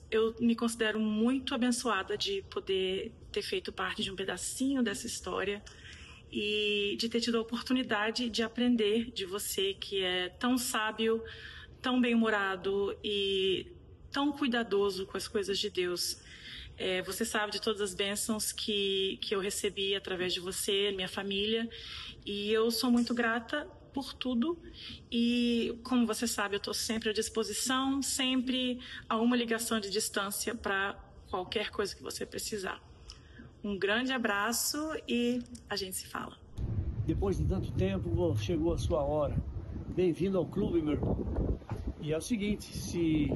[SPEAKER 17] Eu me considero muito abençoada de poder ter feito parte de um pedacinho dessa história e de ter tido a oportunidade de aprender de você, que é tão sábio, tão bem-humorado e tão cuidadoso com as coisas de Deus. Você sabe de todas as bênçãos que eu recebi através de você, minha família, e eu sou muito grata por tudo. E, como você sabe, eu estou sempre à disposição, sempre a uma ligação de distância para qualquer coisa que você precisar. Um grande abraço e a gente se fala.
[SPEAKER 18] Depois de tanto tempo, chegou a sua hora. Bem-vindo ao clube, meu irmão. E é o seguinte, se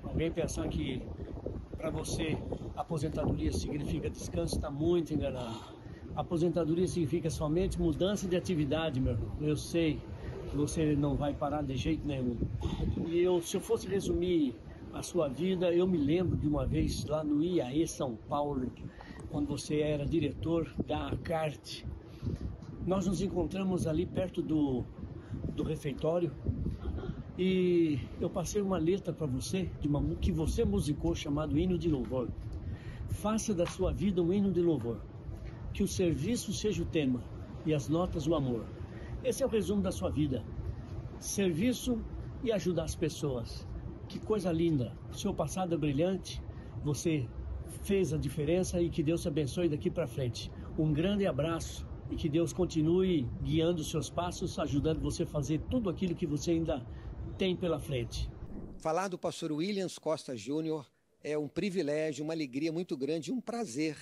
[SPEAKER 18] alguém pensar que para você aposentadoria significa descanso, está muito enganado. Aposentadoria significa somente mudança de atividade, meu irmão. Eu sei que você não vai parar de jeito nenhum. E se eu fosse resumir a sua vida, eu me lembro de uma vez lá no IAE São Paulo, quando você era diretor da ACART. Nós nos encontramos ali perto do refeitório e eu passei uma letra para você, que você musicou, chamado Hino de Louvor. Faça da sua vida um hino de louvor. Que o serviço seja o tema e as notas o amor. Esse é o resumo da sua vida. Serviço e ajudar as pessoas. Que coisa linda. O seu passado é brilhante. Você fez a diferença e que Deus te abençoe daqui para frente. Um grande abraço e que Deus continue guiando os seus passos, ajudando você a fazer tudo aquilo que você ainda tem pela frente.
[SPEAKER 10] Falar do pastor Williams Costa Júnior é um privilégio, uma alegria muito grande e um prazer,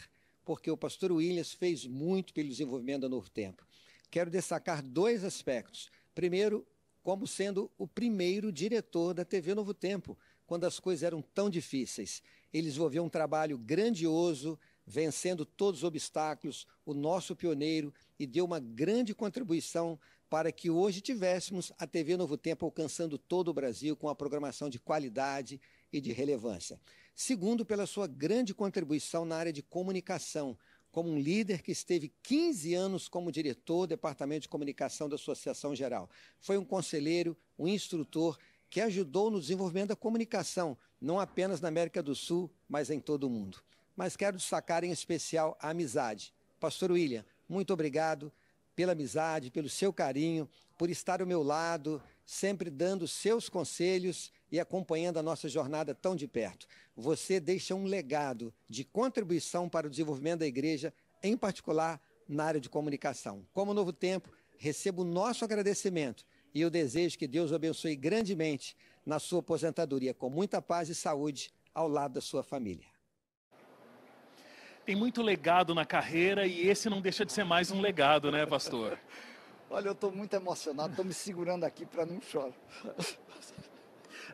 [SPEAKER 10] porque o pastor Williams fez muito pelo desenvolvimento da Novo Tempo. Quero destacar 2 aspectos. Primeiro, como sendo o primeiro diretor da TV Novo Tempo, quando as coisas eram tão difíceis. Ele desenvolveu um trabalho grandioso, vencendo todos os obstáculos, o nosso pioneiro, e deu uma grande contribuição para que hoje tivéssemos a TV Novo Tempo alcançando todo o Brasil com a programação de qualidade e de relevância. Segundo, pela sua grande contribuição na área de comunicação, como um líder que esteve 15 anos como diretor do Departamento de Comunicação da Associação Geral. Foi um conselheiro, um instrutor que ajudou no desenvolvimento da comunicação, não apenas na América do Sul, mas em todo o mundo. Mas quero destacar em especial a amizade. Pastor William, muito obrigado pela amizade, pelo seu carinho, por estar ao meu lado, sempre dando seus conselhos e acompanhando a nossa jornada tão de perto. Você deixa um legado de contribuição para o desenvolvimento da igreja, em particular na área de comunicação. Como Novo Tempo, recebo o nosso agradecimento E eu desejo que Deus o abençoe grandemente na sua aposentadoria, com muita paz e saúde ao lado da sua família.
[SPEAKER 11] Tem muito legado na carreira e esse não deixa de ser mais um legado, né, pastor?
[SPEAKER 12] Olha, eu estou muito emocionado, estou me segurando aqui para não chorar.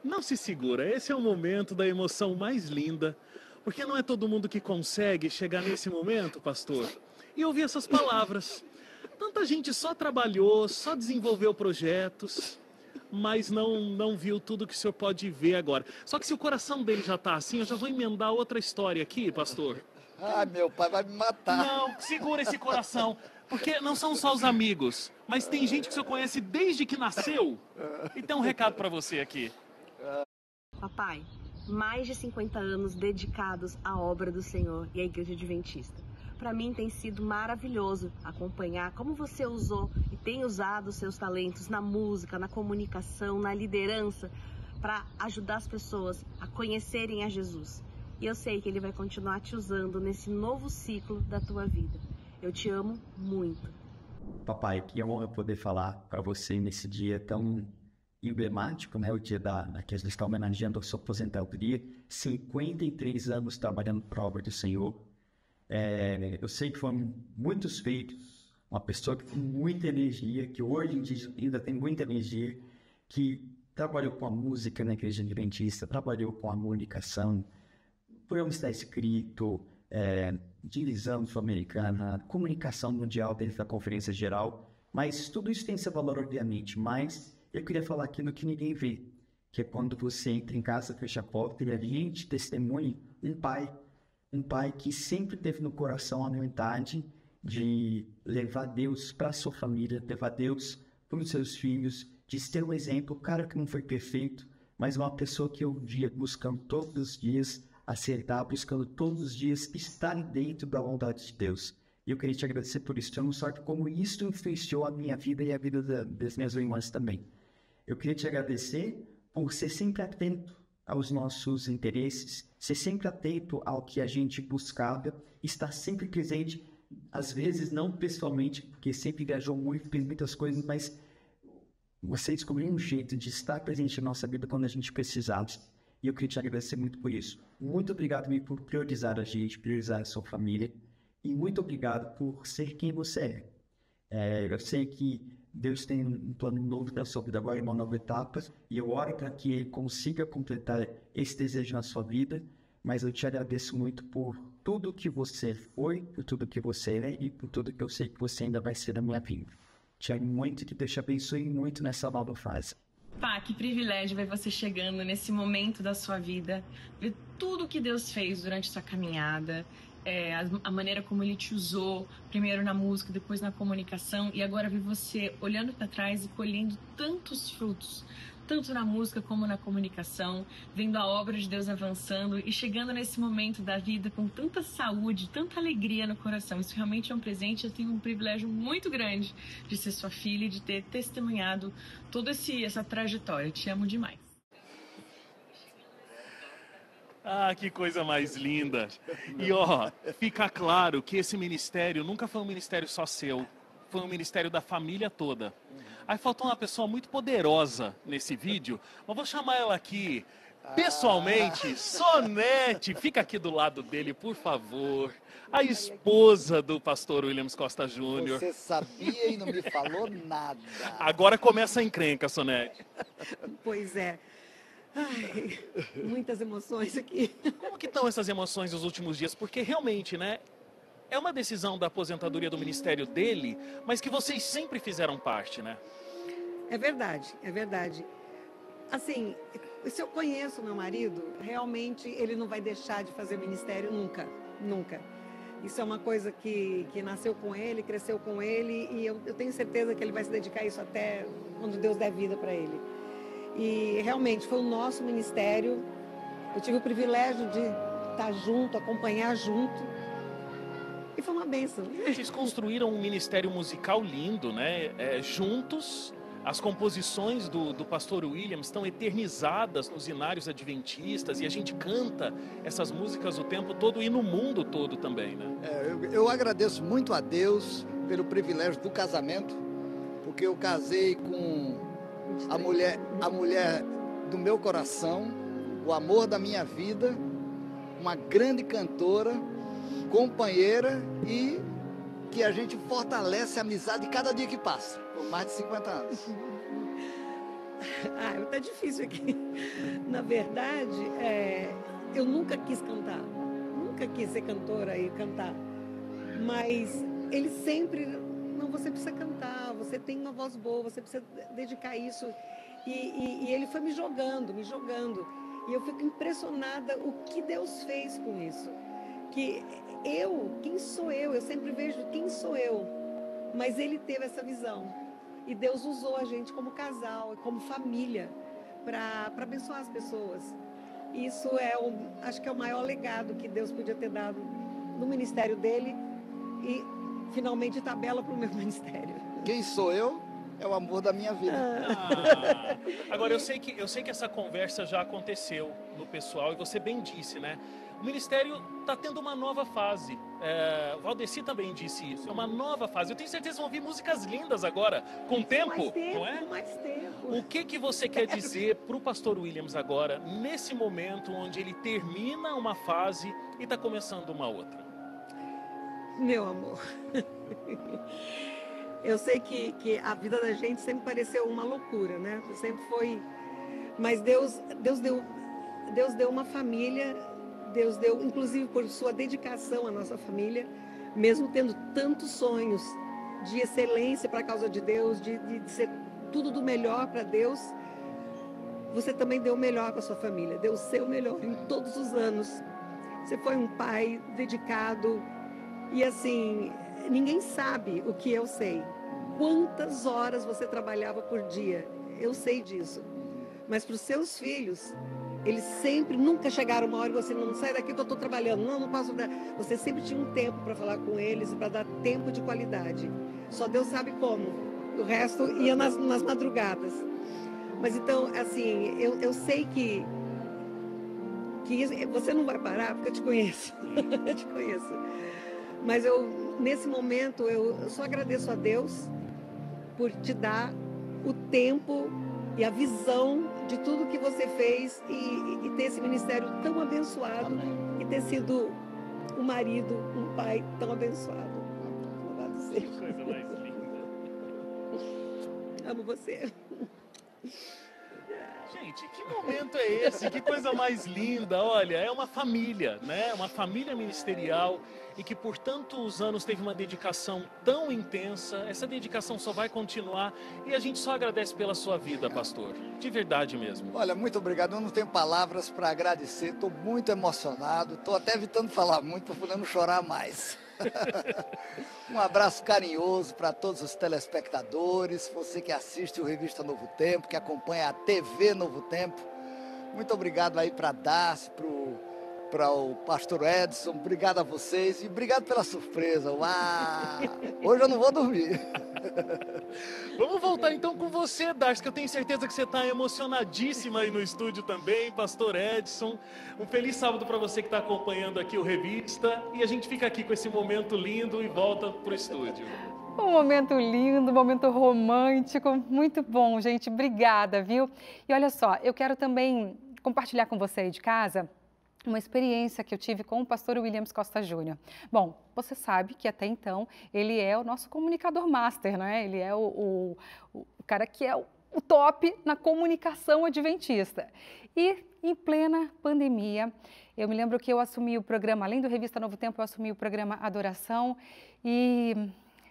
[SPEAKER 11] Não se segura, esse é o momento da emoção mais linda, porque não é todo mundo que consegue chegar nesse momento, pastor, e ouvir essas palavras. Tanta gente só trabalhou, só desenvolveu projetos, mas não viu tudo que o senhor pode ver agora. Só que se o coração dele já está assim, eu já vou emendar outra história aqui, pastor.
[SPEAKER 12] Ai, meu pai vai me matar.
[SPEAKER 11] Não, segura esse coração, porque não são só os amigos, mas tem gente que o senhor conhece desde que nasceu. E tem um recado para você aqui.
[SPEAKER 4] Papai, mais de 50 anos dedicados à obra do Senhor e à Igreja Adventista. Para mim tem sido maravilhoso acompanhar como você usou e tem usado os seus talentos na música, na comunicação, na liderança, para ajudar as pessoas a conhecerem a Jesus. E eu sei que Ele vai continuar te usando nesse novo ciclo da tua vida. Eu te amo muito.
[SPEAKER 15] Papai, que honra poder falar para você nesse dia tão emblemático, né? O dia que a gente está homenageando a sua aposentadoria. 53 anos trabalhando para a obra do Senhor. Eu sei que foram muitos feitos. Uma pessoa que tem muita energia, que hoje em dia ainda tem muita energia, que trabalhou com a música na Igreja Adventista, trabalhou com a comunicação, programa está escrito, divisão sul-americana, comunicação mundial dentro da Conferência Geral, mas tudo isso tem seu valor, obviamente, mas eu queria falar aquilo que ninguém vê, que é quando você entra em casa, fecha a porta e a gente testemunha um pai que sempre teve no coração a vontade de levar Deus para a sua família, levar Deus para os seus filhos, de ser um exemplo, cara que não foi perfeito, mas uma pessoa que eu via buscando todos os dias acertar, buscando todos os dias estar dentro da vontade de Deus. E eu queria te agradecer por isso. Eu não sei como isso influenciou a minha vida e a vida das minhas irmãs também. Eu queria te agradecer por ser sempre atento aos nossos interesses, ser sempre atento ao que a gente buscava, estar sempre presente, às vezes não pessoalmente, porque sempre viajou muito, fez muitas coisas, mas você descobriu um jeito de estar presente na nossa vida quando a gente precisava. E eu queria te agradecer muito por isso. Muito obrigado por priorizar a gente, priorizar a sua família. E muito obrigado por ser quem você é. Eu sei que Deus tem um plano novo para a sua vida agora, uma nova etapa. E eu oro para que Ele consiga completar esse desejo na sua vida. Mas eu te agradeço muito por tudo que você foi, por tudo que você é e por tudo que eu sei que você ainda vai ser na minha vida. Te amo muito e que Deus te abençoe muito nessa nova fase.
[SPEAKER 4] Pá, que privilégio ver você chegando nesse momento da sua vida, ver tudo que Deus fez durante sua caminhada, a maneira como Ele te usou, primeiro na música, depois na comunicação, e agora ver você olhando para trás e colhendo tantos frutos, tanto na música como na comunicação, vendo a obra de Deus avançando e chegando nesse momento da vida com tanta saúde, tanta alegria no coração. Isso realmente é um presente. Eu tenho um privilégio muito grande de ser sua filha e de ter testemunhado toda essa trajetória. Te amo demais.
[SPEAKER 11] Ah, que coisa mais linda. E ó, fica claro que esse ministério nunca foi um ministério só seu. Foi um ministério da família toda. Aí faltou uma pessoa muito poderosa nesse vídeo. Mas vou chamar ela aqui pessoalmente. Sonete, fica aqui do lado dele, por favor. A esposa do pastor Williams Costa Júnior.
[SPEAKER 12] Você sabia e não me falou nada.
[SPEAKER 11] Agora começa a encrenca, Sonete.
[SPEAKER 19] Pois é. Ai, muitas emoções aqui.
[SPEAKER 11] Como que estão essas emoções nos últimos dias? Porque realmente, né? É uma decisão da aposentadoria do ministério dele, mas que vocês sempre fizeram parte, né?
[SPEAKER 19] É verdade, é verdade. Assim, se eu conheço meu marido, realmente ele não vai deixar de fazer ministério nunca, nunca. Isso é uma coisa que nasceu com ele, cresceu com ele, e eu tenho certeza que ele vai se dedicar a isso até quando Deus der vida para ele. E realmente foi o nosso ministério. Eu tive o privilégio de estar junto, acompanhar junto. E foi uma bênção.
[SPEAKER 11] Vocês construíram um ministério musical lindo, né? Juntos, as composições do pastor Williams estão eternizadas nos inários adventistas e a gente canta essas músicas o tempo todo e no mundo todo também, né?
[SPEAKER 12] Eu agradeço muito a Deus pelo privilégio do casamento, porque eu casei com a mulher do meu coração, o amor da minha vida, uma grande cantora, companheira e que a gente fortalece a amizade cada dia que passa, por mais de 50 anos.
[SPEAKER 19] Tá difícil aqui. Na verdade, eu nunca quis cantar, nunca quis ser cantora e cantar, mas ele sempre, não, você precisa cantar, você tem uma voz boa, você precisa dedicar isso, e ele foi me jogando, e eu fico impressionada o que Deus fez com isso, que quem sou eu? Eu sempre vejo quem sou eu, mas ele teve essa visão. E Deus usou a gente como casal, como família, para abençoar as pessoas. Isso acho que é o maior legado que Deus podia ter dado no ministério dele e finalmente tabela para o meu ministério.
[SPEAKER 12] Quem sou eu? É o amor da minha vida.
[SPEAKER 11] Agora, eu sei que essa conversa já aconteceu no pessoal e você bem disse, né? O ministério está tendo uma nova fase. O Valdeci também disse isso. É uma nova fase. Eu tenho certeza que vão ouvir músicas lindas agora, com tempo, não é?
[SPEAKER 19] Com mais tempo.
[SPEAKER 11] O que você quer dizer para o pastor Williams agora, nesse momento onde ele termina uma fase e está começando uma outra?
[SPEAKER 19] Meu amor, eu sei que a vida da gente sempre pareceu uma loucura, né? Sempre foi... Mas Deus deu uma família... Deus deu, inclusive por sua dedicação à nossa família, mesmo tendo tantos sonhos de excelência para a causa de Deus, de ser tudo do melhor para Deus, você também deu o melhor para a sua família, deu o seu melhor em todos os anos. Você foi um pai dedicado e assim, ninguém sabe o que eu sei. Quantas horas você trabalhava por dia, eu sei disso. Mas para os seus filhos... Eles sempre, nunca chegaram uma hora e você não sai daqui que eu estou trabalhando. Não posso dar. Você sempre tinha um tempo para falar com eles, para dar tempo de qualidade. Só Deus sabe como. O resto ia nas madrugadas. Mas então, assim, eu sei que você não vai parar, porque eu te conheço. Eu te conheço. Mas nesse momento, eu só agradeço a Deus por te dar o tempo e a visão de tudo que você fez e ter esse ministério tão abençoado. Amém. E ter sido um marido, um pai tão abençoado. Louvado seja.
[SPEAKER 11] Que coisa mais linda.
[SPEAKER 19] Amo você.
[SPEAKER 11] Gente, que momento é esse? Que coisa mais linda. Olha, é uma família, né? Uma família ministerial e que por tantos anos teve uma dedicação tão intensa. Essa dedicação só vai continuar e a gente só agradece pela sua vida, pastor. De verdade mesmo.
[SPEAKER 12] Olha, muito obrigado. Eu não tenho palavras para agradecer. Estou muito emocionado. Estou até evitando falar muito para poder não chorar mais. Um abraço carinhoso para todos os telespectadores, você que assiste o Revista Novo Tempo, que acompanha a TV Novo Tempo. Muito obrigado aí para Darcy, para o pastor Edson, obrigado a vocês e obrigado pela surpresa. Uau! Hoje eu não vou dormir.
[SPEAKER 11] Vamos voltar então com você, Darcy, que eu tenho certeza que você está emocionadíssima aí no estúdio também, pastor Edson. Um feliz sábado para você que está acompanhando aqui o Revista e a gente fica aqui com esse momento lindo e volta para o estúdio.
[SPEAKER 1] Um momento lindo, um momento romântico, muito bom, gente. Obrigada, viu? E olha só, eu quero também compartilhar com você aí de casa uma experiência que eu tive com o pastor Williams Costa Júnior. Bom, você sabe que até então ele é o nosso comunicador master, né? Ele é o cara que é o top na comunicação adventista. E em plena pandemia, eu me lembro que eu assumi o programa, além do Revista Novo Tempo, eu assumi o programa Adoração e,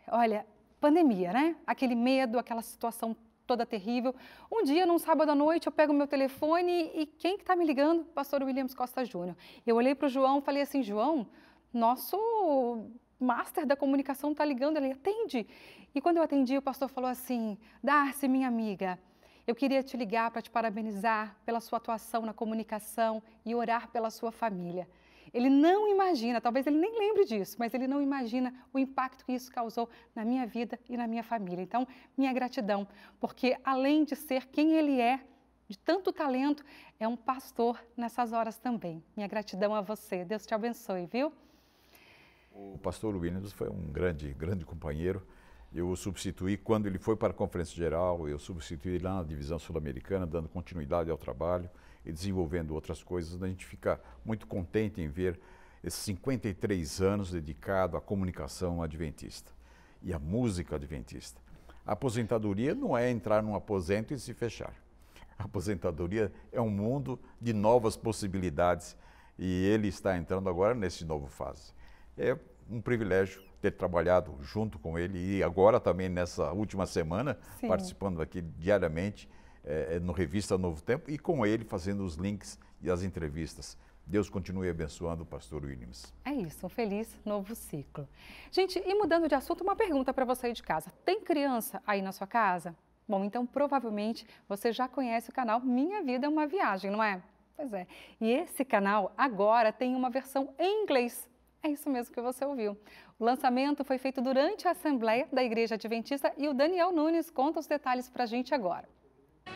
[SPEAKER 1] olha, pandemia, né? Aquele medo, aquela situação toda terrível. Um dia, num sábado à noite, eu pego o meu telefone e quem que está me ligando? Pastor Williams Costa Júnior. Eu olhei para o João e falei assim, João, nosso master da comunicação está ligando, ele atende. E quando eu atendi, o pastor falou assim, Darcy, minha amiga, eu queria te ligar para te parabenizar pela sua atuação na comunicação e orar pela sua família. Ele não imagina, talvez ele nem lembre disso, mas ele não imagina o impacto que isso causou na minha vida e na minha família. Então, minha gratidão, porque além de ser quem ele é, de tanto talento, é um pastor nessas horas também. Minha gratidão a você. Deus te abençoe, viu?
[SPEAKER 2] O pastor Williams foi um grande companheiro Eu o substituí quando ele foi para a Conferência Geral, eu substituí lá na Divisão Sul-Americana, dando continuidade ao trabalho e desenvolvendo outras coisas. A gente fica muito contente em ver esses 53 anos dedicado à comunicação adventista e à música adventista. A aposentadoria não é entrar num aposento e se fechar. A aposentadoria é um mundo de novas possibilidades e ele está entrando agora nesse novo fase. É um privilégio ter trabalhado junto com ele e agora também nessa última semana,
[SPEAKER 1] Sim.
[SPEAKER 2] participando aqui diariamente no Revista Novo Tempo e com ele fazendo os links e as entrevistas. Deus continue abençoando o pastor Williams.
[SPEAKER 1] É isso, um feliz novo ciclo. Gente, e mudando de assunto, uma pergunta para você aí de casa. Tem criança aí na sua casa? Bom, então provavelmente você já conhece o canal Minha Vida é uma Viagem, não é? Pois é. E esse canal agora tem uma versão em inglês. É isso mesmo que você ouviu. O lançamento foi feito durante a Assembleia da Igreja Adventista e o Daniel Nunes conta os detalhes para a gente agora.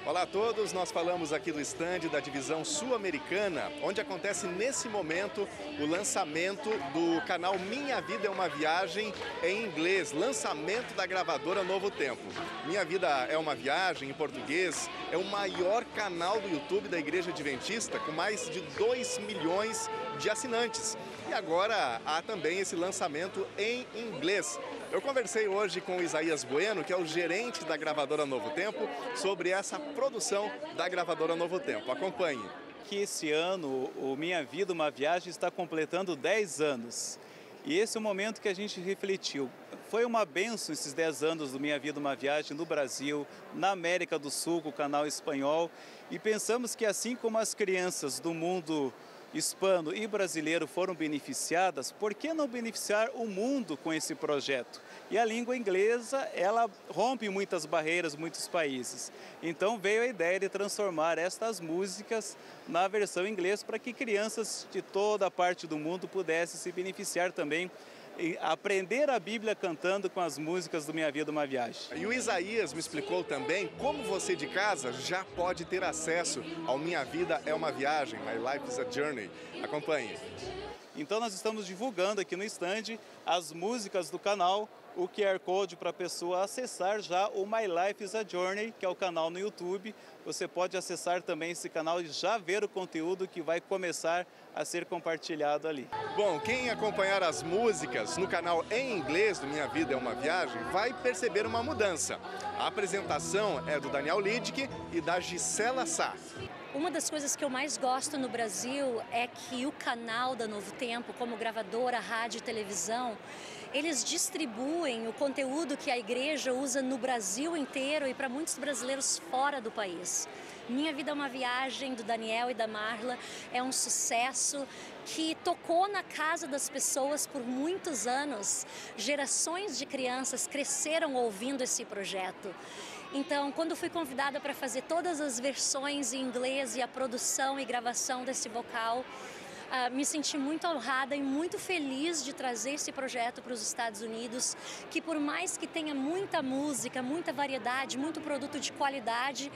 [SPEAKER 14] Olá a todos, nós falamos aqui do stand da divisão sul-americana, onde acontece nesse momento o lançamento do canal Minha Vida é uma Viagem em inglês, lançamento da gravadora Novo Tempo. Minha Vida é uma Viagem, em português, é o maior canal do YouTube da Igreja Adventista, com mais de 2 milhões de assinantes. E agora há também esse lançamento em inglês. Eu conversei hoje com o Isaías Bueno, que é o gerente da gravadora Novo Tempo, sobre essa produção da gravadora Novo Tempo. Acompanhe.
[SPEAKER 25] Que esse ano o Minha Vida, uma Viagem está completando 10 anos. E esse é o momento que a gente refletiu. Foi uma bênção esses 10 anos do Minha Vida, uma Viagem no Brasil, na América do Sul, com o canal espanhol. E pensamos que assim como as crianças do mundo hispano e brasileiro foram beneficiadas, por que não beneficiar o mundo com esse projeto? E a língua inglesa, ela rompe muitas barreiras, muitos países. Então veio a ideia de transformar estas músicas na versão em inglês para que crianças de toda a parte do mundo pudessem se beneficiar também e aprender a Bíblia cantando com as músicas do Minha Vida, uma Viagem.
[SPEAKER 14] E o Isaías me explicou também como você de casa já pode ter acesso ao Minha Vida é uma Viagem, My Life is a Journey. Acompanhe.
[SPEAKER 25] Então nós estamos divulgando aqui no stand as músicas do canal, o QR Code para a pessoa acessar já o My Life is a Journey, que é o canal no YouTube. Você pode acessar também esse canal e já ver o conteúdo que vai começar a ser compartilhado ali.
[SPEAKER 14] Bom, quem acompanhar as músicas no canal em inglês do Minha Vida é uma Viagem vai perceber uma mudança. A apresentação é do Daniel Lidick e da Gisela Sá.
[SPEAKER 20] Uma das coisas que eu mais gosto no Brasil é que o canal da Novo Tempo, como gravadora, rádio e televisão, eles distribuem o conteúdo que a igreja usa no Brasil inteiro e para muitos brasileiros fora do país. Minha Vida é uma Viagem, do Daniel e da Marla, é um sucesso que tocou na casa das pessoas por muitos anos. Gerações de crianças cresceram ouvindo esse projeto. Então, quando fui convidada para fazer todas as versões em inglês e a produção e gravação desse vocal, me senti muito honrada e muito feliz de trazer esse projeto para os Estados Unidos, que por mais que tenha muita música, muita variedade, muito produto de qualidade,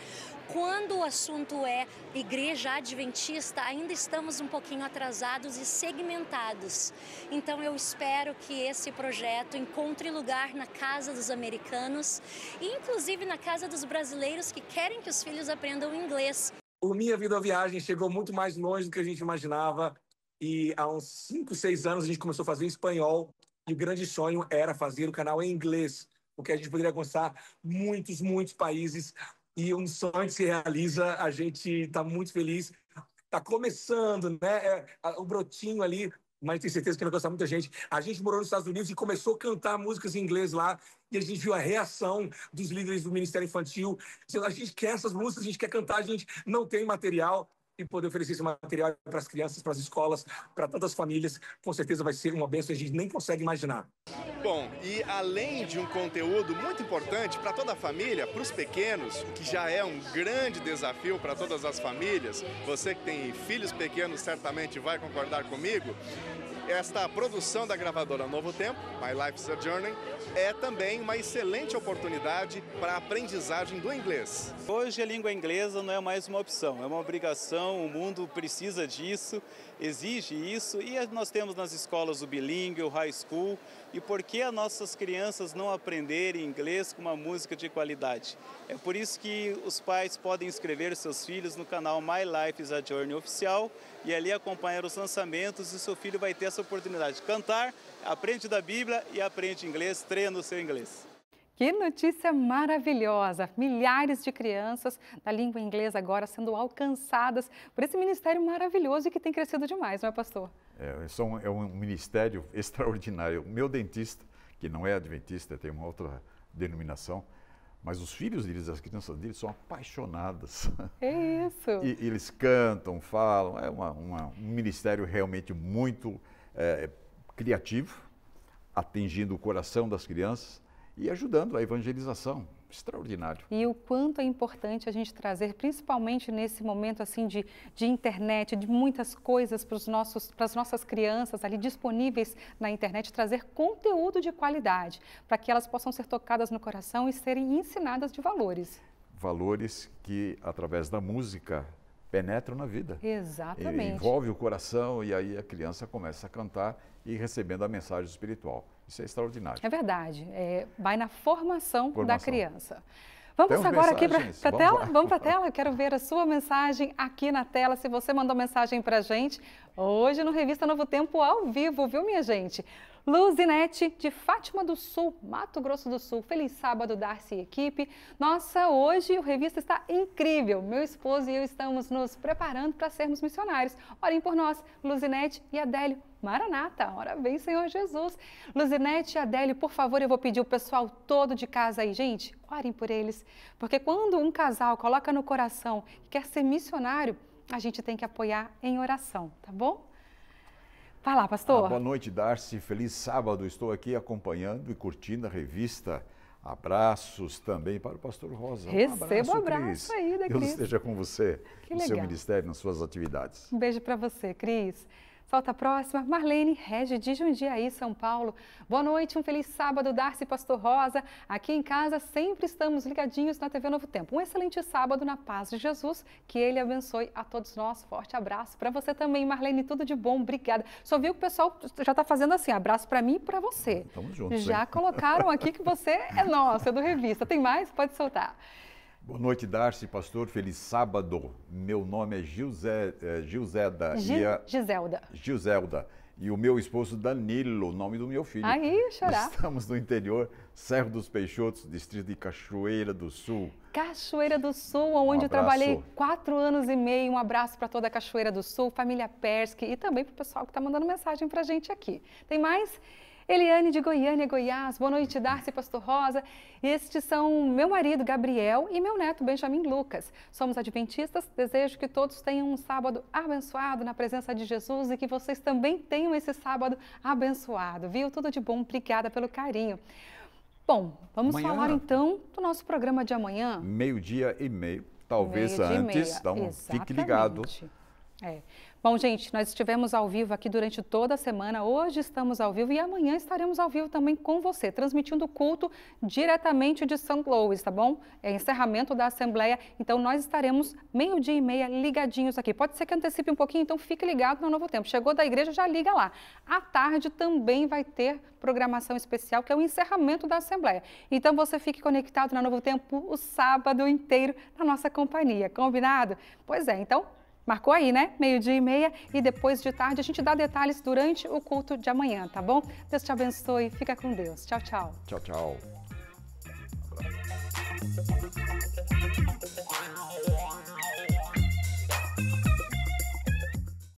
[SPEAKER 20] quando o assunto é igreja adventista, ainda estamos um pouquinho atrasados e segmentados. Então eu espero que esse projeto encontre lugar na casa dos americanos e inclusive na casa dos brasileiros que querem que os filhos aprendam inglês.
[SPEAKER 21] O Minha Vida é uma Viagem chegou muito mais longe do que a gente imaginava e há uns 5, 6 anos a gente começou a fazer em espanhol e o grande sonho era fazer o canal em inglês, porque a gente poderia alcançar muitos países e um sonho que se realiza, a gente está muito feliz. Está começando, né? O brotinho ali, mas tenho certeza que vai gostar muita gente. A gente morou nos Estados Unidos e começou a cantar músicas em inglês lá e a gente viu a reação dos líderes do Ministério Infantil. A gente quer essas músicas, a gente quer cantar, a gente não tem material. E poder oferecer esse material para as crianças, para as escolas, para tantas famílias, com certeza vai ser uma bênção que a gente nem consegue imaginar.
[SPEAKER 14] Bom, e além de um conteúdo muito importante para toda a família, para os pequenos, que já é um grande desafio para todas as famílias, você que tem filhos pequenos certamente vai concordar comigo, esta produção da gravadora Novo Tempo, My Life's a Journey, é também uma excelente oportunidade para a aprendizagem do inglês.
[SPEAKER 25] Hoje a língua inglesa não é mais uma opção, é uma obrigação, o mundo precisa disso, exige isso, e nós temos nas escolas o bilíngue, o high school, e por que as nossas crianças não aprenderem inglês com uma música de qualidade? É por isso que os pais podem inscrever seus filhos no canal My Life's a Journey oficial e ali acompanhar os lançamentos, e seu filho vai ter essa oportunidade de cantar, aprende da Bíblia e aprende inglês, treina o seu inglês.
[SPEAKER 1] Que notícia maravilhosa! Milhares de crianças da língua inglesa agora sendo alcançadas por esse ministério maravilhoso e que tem crescido demais, não é, pastor?
[SPEAKER 2] É um ministério extraordinário. O meu dentista, que não é adventista, tem uma outra denominação, mas os filhos deles, as crianças deles, são apaixonadas.
[SPEAKER 1] É isso!
[SPEAKER 2] E eles cantam, falam, é um ministério realmente muito criativo, atingindo o coração das crianças e ajudando a evangelização. Extraordinário.
[SPEAKER 1] E o quanto é importante a gente trazer, principalmente nesse momento assim de internet, de muitas coisas para as nossas crianças ali disponíveis na internet, trazer conteúdo de qualidade, para que elas possam ser tocadas no coração e serem ensinadas de valores.
[SPEAKER 2] Valores que, através da música, penetram na vida.
[SPEAKER 1] Exatamente.
[SPEAKER 2] Envolve o coração e aí a criança começa a cantar e recebendo a mensagem espiritual. Isso é extraordinário.
[SPEAKER 1] É verdade. Vai na formação da criança. Vamos agora aqui para a tela? Vamos para a tela? Eu quero ver a sua mensagem aqui na tela. Se você mandou mensagem para a gente, hoje no Revista Novo Tempo ao vivo, viu, minha gente? Luzinete, de Fátima do Sul, Mato Grosso do Sul. Feliz sábado, Darcy e equipe. Nossa, hoje o Revista está incrível. Meu esposo e eu estamos nos preparando para sermos missionários. Orem por nós, Luzinete e Adélio. Maranata, ora bem, Senhor Jesus. Luzinete e Adélio, por favor, eu vou pedir o pessoal todo de casa aí, gente, orem por eles. Porque quando um casal coloca no coração que quer ser missionário, a gente tem que apoiar em oração, tá bom? Vai lá, pastor.
[SPEAKER 2] Boa noite, Darcy. Feliz sábado. Estou aqui acompanhando e curtindo a revista. Abraços também para o pastor Rosa.
[SPEAKER 1] Receba um abraço aí da Cris.
[SPEAKER 2] Deus esteja com você
[SPEAKER 1] que
[SPEAKER 2] no
[SPEAKER 1] legal.
[SPEAKER 2] Seu ministério, nas suas atividades.
[SPEAKER 1] Um beijo para você, Cris. Solta a próxima, Marlene Regi de Jundiaí, São Paulo. Boa noite, um feliz sábado, Darcy, pastor Rosa. Aqui em casa sempre estamos ligadinhos na TV Novo Tempo. Um excelente sábado na paz de Jesus, que Ele abençoe a todos nós. Forte abraço para você também, Marlene, tudo de bom, obrigada. Só viu que o pessoal já está fazendo assim, abraço para mim e para você.
[SPEAKER 2] Estamos juntos,
[SPEAKER 1] já colocaram aqui que você é nosso, é do Revista. Tem mais? Pode soltar.
[SPEAKER 2] Boa noite, Darcy, pastor. Feliz sábado. Meu nome é Gilzelda. Giselda. E o meu esposo Danilo, o nome do meu filho.
[SPEAKER 1] Aí, chorar.
[SPEAKER 2] Estamos no interior, Serra dos Peixotos, distrito de Cachoeira do Sul.
[SPEAKER 1] Cachoeira do Sul, onde eu trabalhei 4 anos e meio. Um abraço para toda a Cachoeira do Sul, família Persky e também para o pessoal que está mandando mensagem para a gente aqui. Tem mais? Eliane de Goiânia, Goiás. Boa noite, Darcy, pastor Rosa. Estes são meu marido, Gabriel, e meu neto, Benjamin Lucas. Somos adventistas. Desejo que todos tenham um sábado abençoado na presença de Jesus e que vocês também tenham esse sábado abençoado, viu? Tudo de bom. Obrigada pelo carinho. Bom, vamos falar então do nosso programa de amanhã.
[SPEAKER 2] 12:30, talvez antes. Fique ligado.
[SPEAKER 1] Bom, gente, nós estivemos ao vivo aqui durante toda a semana, hoje estamos ao vivo e amanhã estaremos ao vivo também com você, transmitindo o culto diretamente de St. Louis, tá bom? É encerramento da Assembleia, então nós estaremos 12:30 ligadinhos aqui. Pode ser que antecipe um pouquinho, então fique ligado no Novo Tempo. Chegou da igreja, já liga lá. À tarde também vai ter programação especial, que é o encerramento da Assembleia. Então você fique conectado na Novo Tempo o sábado inteiro na nossa companhia, combinado? Pois é, então... Marcou aí, né? 12:30 e depois de tarde a gente dá detalhes durante o culto de amanhã, tá bom? Deus te abençoe, fica com Deus. Tchau, tchau.
[SPEAKER 2] Tchau, tchau.